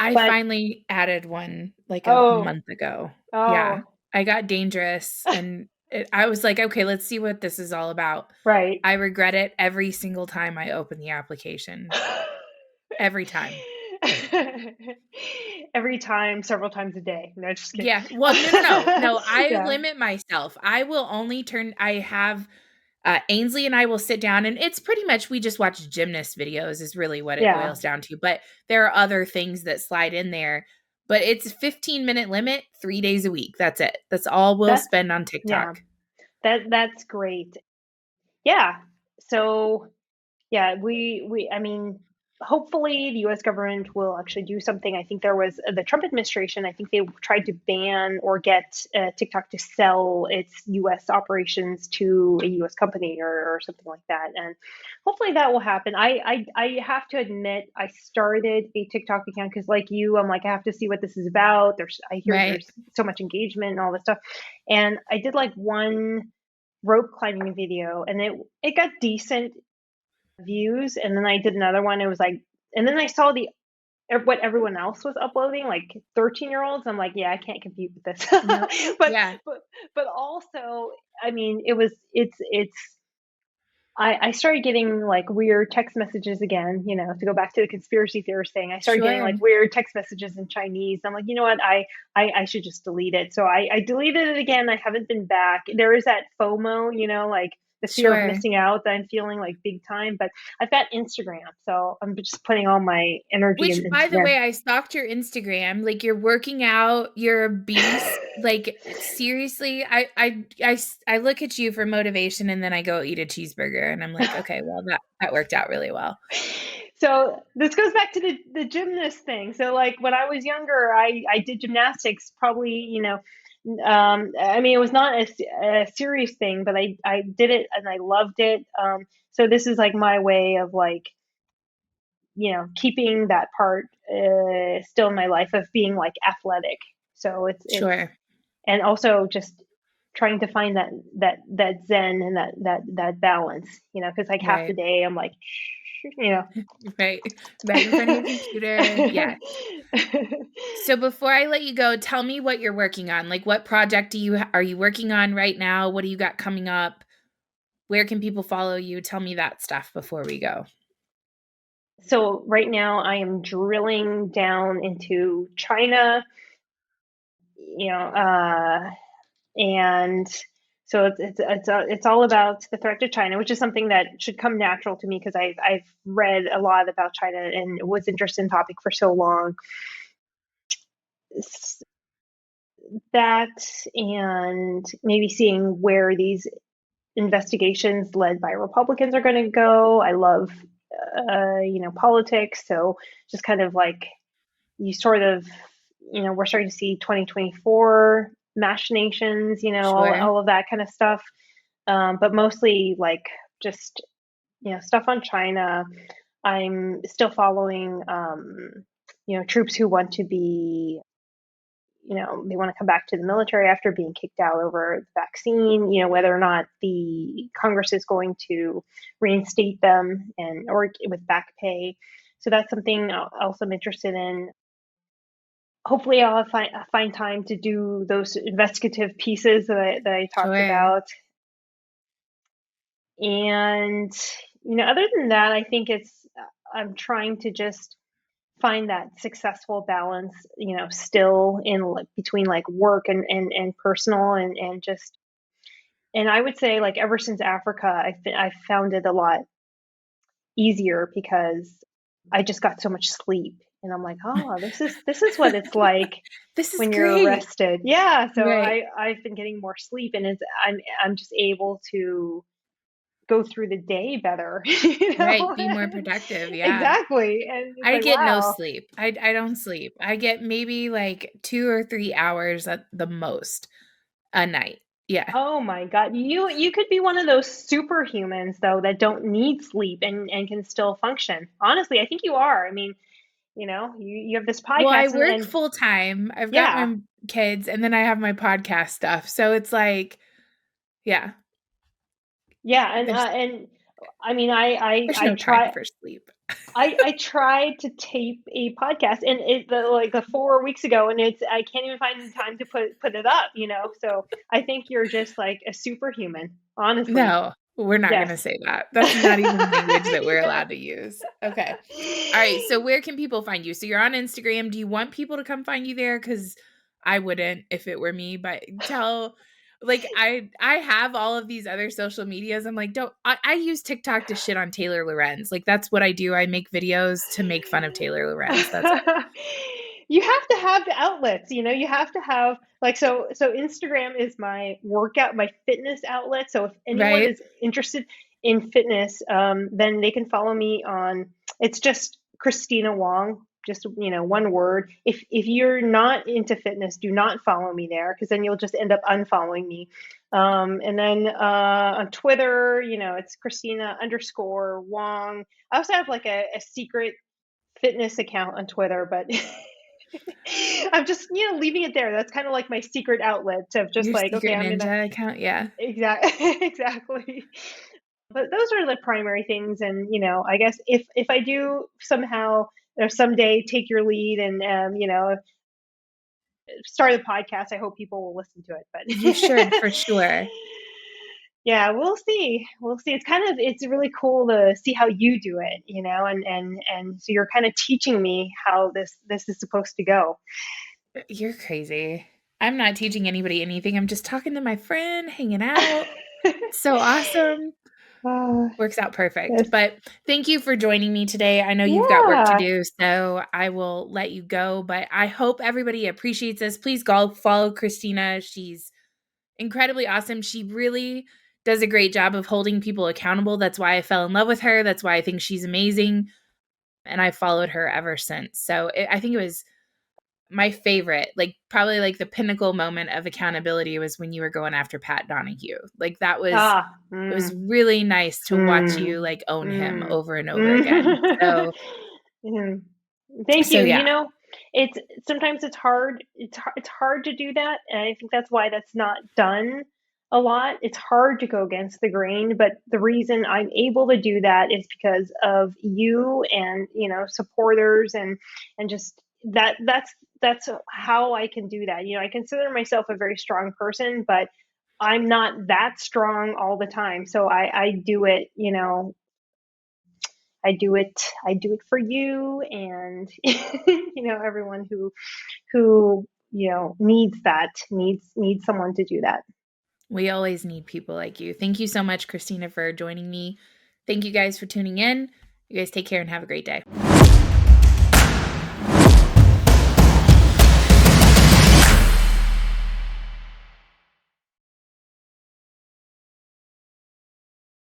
I But, finally added one like a oh, month ago. Yeah. oh, I got dangerous and I was like, okay, let's see what this is all about. right. I regret it every single time I open the application. Every time. Every time, several times a day. No, just kidding. Yeah. Well, no, no, no. No, I Yeah. limit myself. I will only turn I have Ainsley and I will sit down and it's pretty much we just watch gymnast videos is really what it Yeah. boils down to. But there are other things that slide in there. But it's a 15-minute limit, 3 days a week. That's it. That's all we'll That spend on yeah. TikTok. That's great. Yeah. So, yeah, we I mean, hopefully the US government will actually do something. I think there was the Trump administration, I think they tried to ban or get TikTok to sell its US operations to a US company or something like that. And hopefully that will happen. I have to admit, I started a TikTok account because, like you, I'm like, I have to see what this is about. I hear Right. there's so much engagement and all this stuff. And I did like one rope climbing video, and it got decent views, and then I did another one. It was like, and then I saw the what everyone else was uploading, like 13-year-olds. I'm like, yeah, I can't compete with this. No. but Yeah. but also, I mean, it's I started getting like weird text messages again, to go back to the conspiracy theorist thing. I started getting Sure. like weird text messages in Chinese. I'm like, you know what? I should just delete it. So I deleted it again. I haven't been back. There is that FOMO, like the fear of Sure. missing out that I'm feeling like big time. But I've got Instagram. So I'm just putting all my energy in Which, by the Instagram. way, I stalked your Instagram. Like, you're working out, you're a beast. Like, seriously, I look at you for motivation, and then I go eat a cheeseburger, and I'm like, okay, well, that worked out really well. So this goes back to the gymnast thing. So like when I was younger, I did gymnastics probably, I mean, it was not a serious thing, but I did it and I loved it. So this is like my way of like, keeping that part still in my life of being like athletic. So it's Sure. and also just trying to find that zen and that balance, because like half the Right. day I'm like, you know. Right. Right in front of your computer. Yeah. So before I let you go, tell me what you're working on. Like, what project are you working on right now? What do you got coming up? Where can people follow you? Tell me that stuff before we go. So right now I am drilling down into China, you know, and so it's all about the threat to China, which is something that should come natural to me because I've read a lot about China and was interested in the topic for so long. That and maybe seeing where these investigations led by Republicans are going to go. I love politics, so just kind of like you sort of, we're starting to see 2024 machinations, Sure. all of that kind of stuff. But mostly like just, stuff on China. I'm still following, troops who want to be, they want to come back to the military after being kicked out over the vaccine, whether or not the Congress is going to reinstate them or with back pay. So that's something else I'm interested in. Hopefully I'll find time to do those investigative pieces that I talked Sure. about. And, other than that, I think I'm trying to just find that successful balance, still in like between like work and personal and just, and I would say like ever since Africa, I found it a lot easier because I just got so much sleep and I'm like, oh, this is what it's like This is when you're great. arrested. Yeah. So Right. I've been getting more sleep and I'm just able to go through the day better, Right. Be more productive. Yeah. Exactly. And it's I like, get no wow. sleep. I don't sleep. I get maybe like 2 or 3 hours at the most a night. Yeah. Oh my God. You could be one of those superhumans though that don't need sleep and can still function. Honestly, I think you are. I mean, you have this Well, I podcast work and full time. I've got yeah. my kids, and then I have my podcast stuff. So it's like, yeah, Yeah, there's and I mean I no time try for sleep. I tried to tape a podcast and like the 4 weeks ago and I can't even find the time to put it up, so I think you're just like a superhuman, honestly. No, we're not Yes. gonna say that. That's not even language that we're allowed to use. Okay. All right, so where can people find you? So you're on Instagram. Do you want people to come find you there? Because I wouldn't if it were me, but I have all of these other social medias. I'm like, don't I use TikTok to shit on Taylor Lorenz. Like that's what I do. I make videos to make fun of Taylor Lorenz. That's it. You have to have outlets, you have to have like so Instagram is my workout, my fitness outlet. So if anyone Right? is interested in fitness, then they can follow me on, it's just Kristina Wong. Just, one word. If you're not into fitness, do not follow me there, because then you'll just end up unfollowing me. And then on Twitter, it's Kristina_Wong. I also have like a secret fitness account on Twitter, but I'm just, leaving it there. That's kind of like my secret outlet of just Your like, okay, secret I'm gonna ninja account, yeah. exactly. But those are the primary things, and I guess if I do somehow or someday take your lead and start a podcast, I hope people will listen to it. You should, But for sure. yeah, we'll see. We'll see. It's really cool to see how you do it, and so you're kind of teaching me how this is supposed to go. You're crazy. I'm not teaching anybody anything. I'm just talking to my friend, hanging out. So awesome. uh, Works out perfect. yes. But thank you for joining me today. I know you've got work to Yeah. do, so I will let you go. But I hope everybody appreciates this. Please go follow Kristina. She's incredibly awesome. She really does a great job of holding people accountable. That's why I fell in love with her. That's why I think she's amazing. And I followed her ever since. So I think it was my favorite, like probably like the pinnacle moment of accountability was when you were going after Pat Donahue. Like that was Ah. it was really nice to watch you Mm, like own him mm, over and over again. mm. So Mhm. Thank so you. yeah, It's sometimes it's hard. It's hard to do that, and I think that's why that's not done a lot. It's hard to go against the grain, but the reason I'm able to do that is because of you and supporters, and just that's how I can do that. I consider myself a very strong person, but I'm not that strong all the time. So I do it, I do it for you, and everyone who needs someone to do that. we always need people like you. Thank you so much, Kristina, for joining me. Thank you guys for tuning in. You guys take care and have a great day.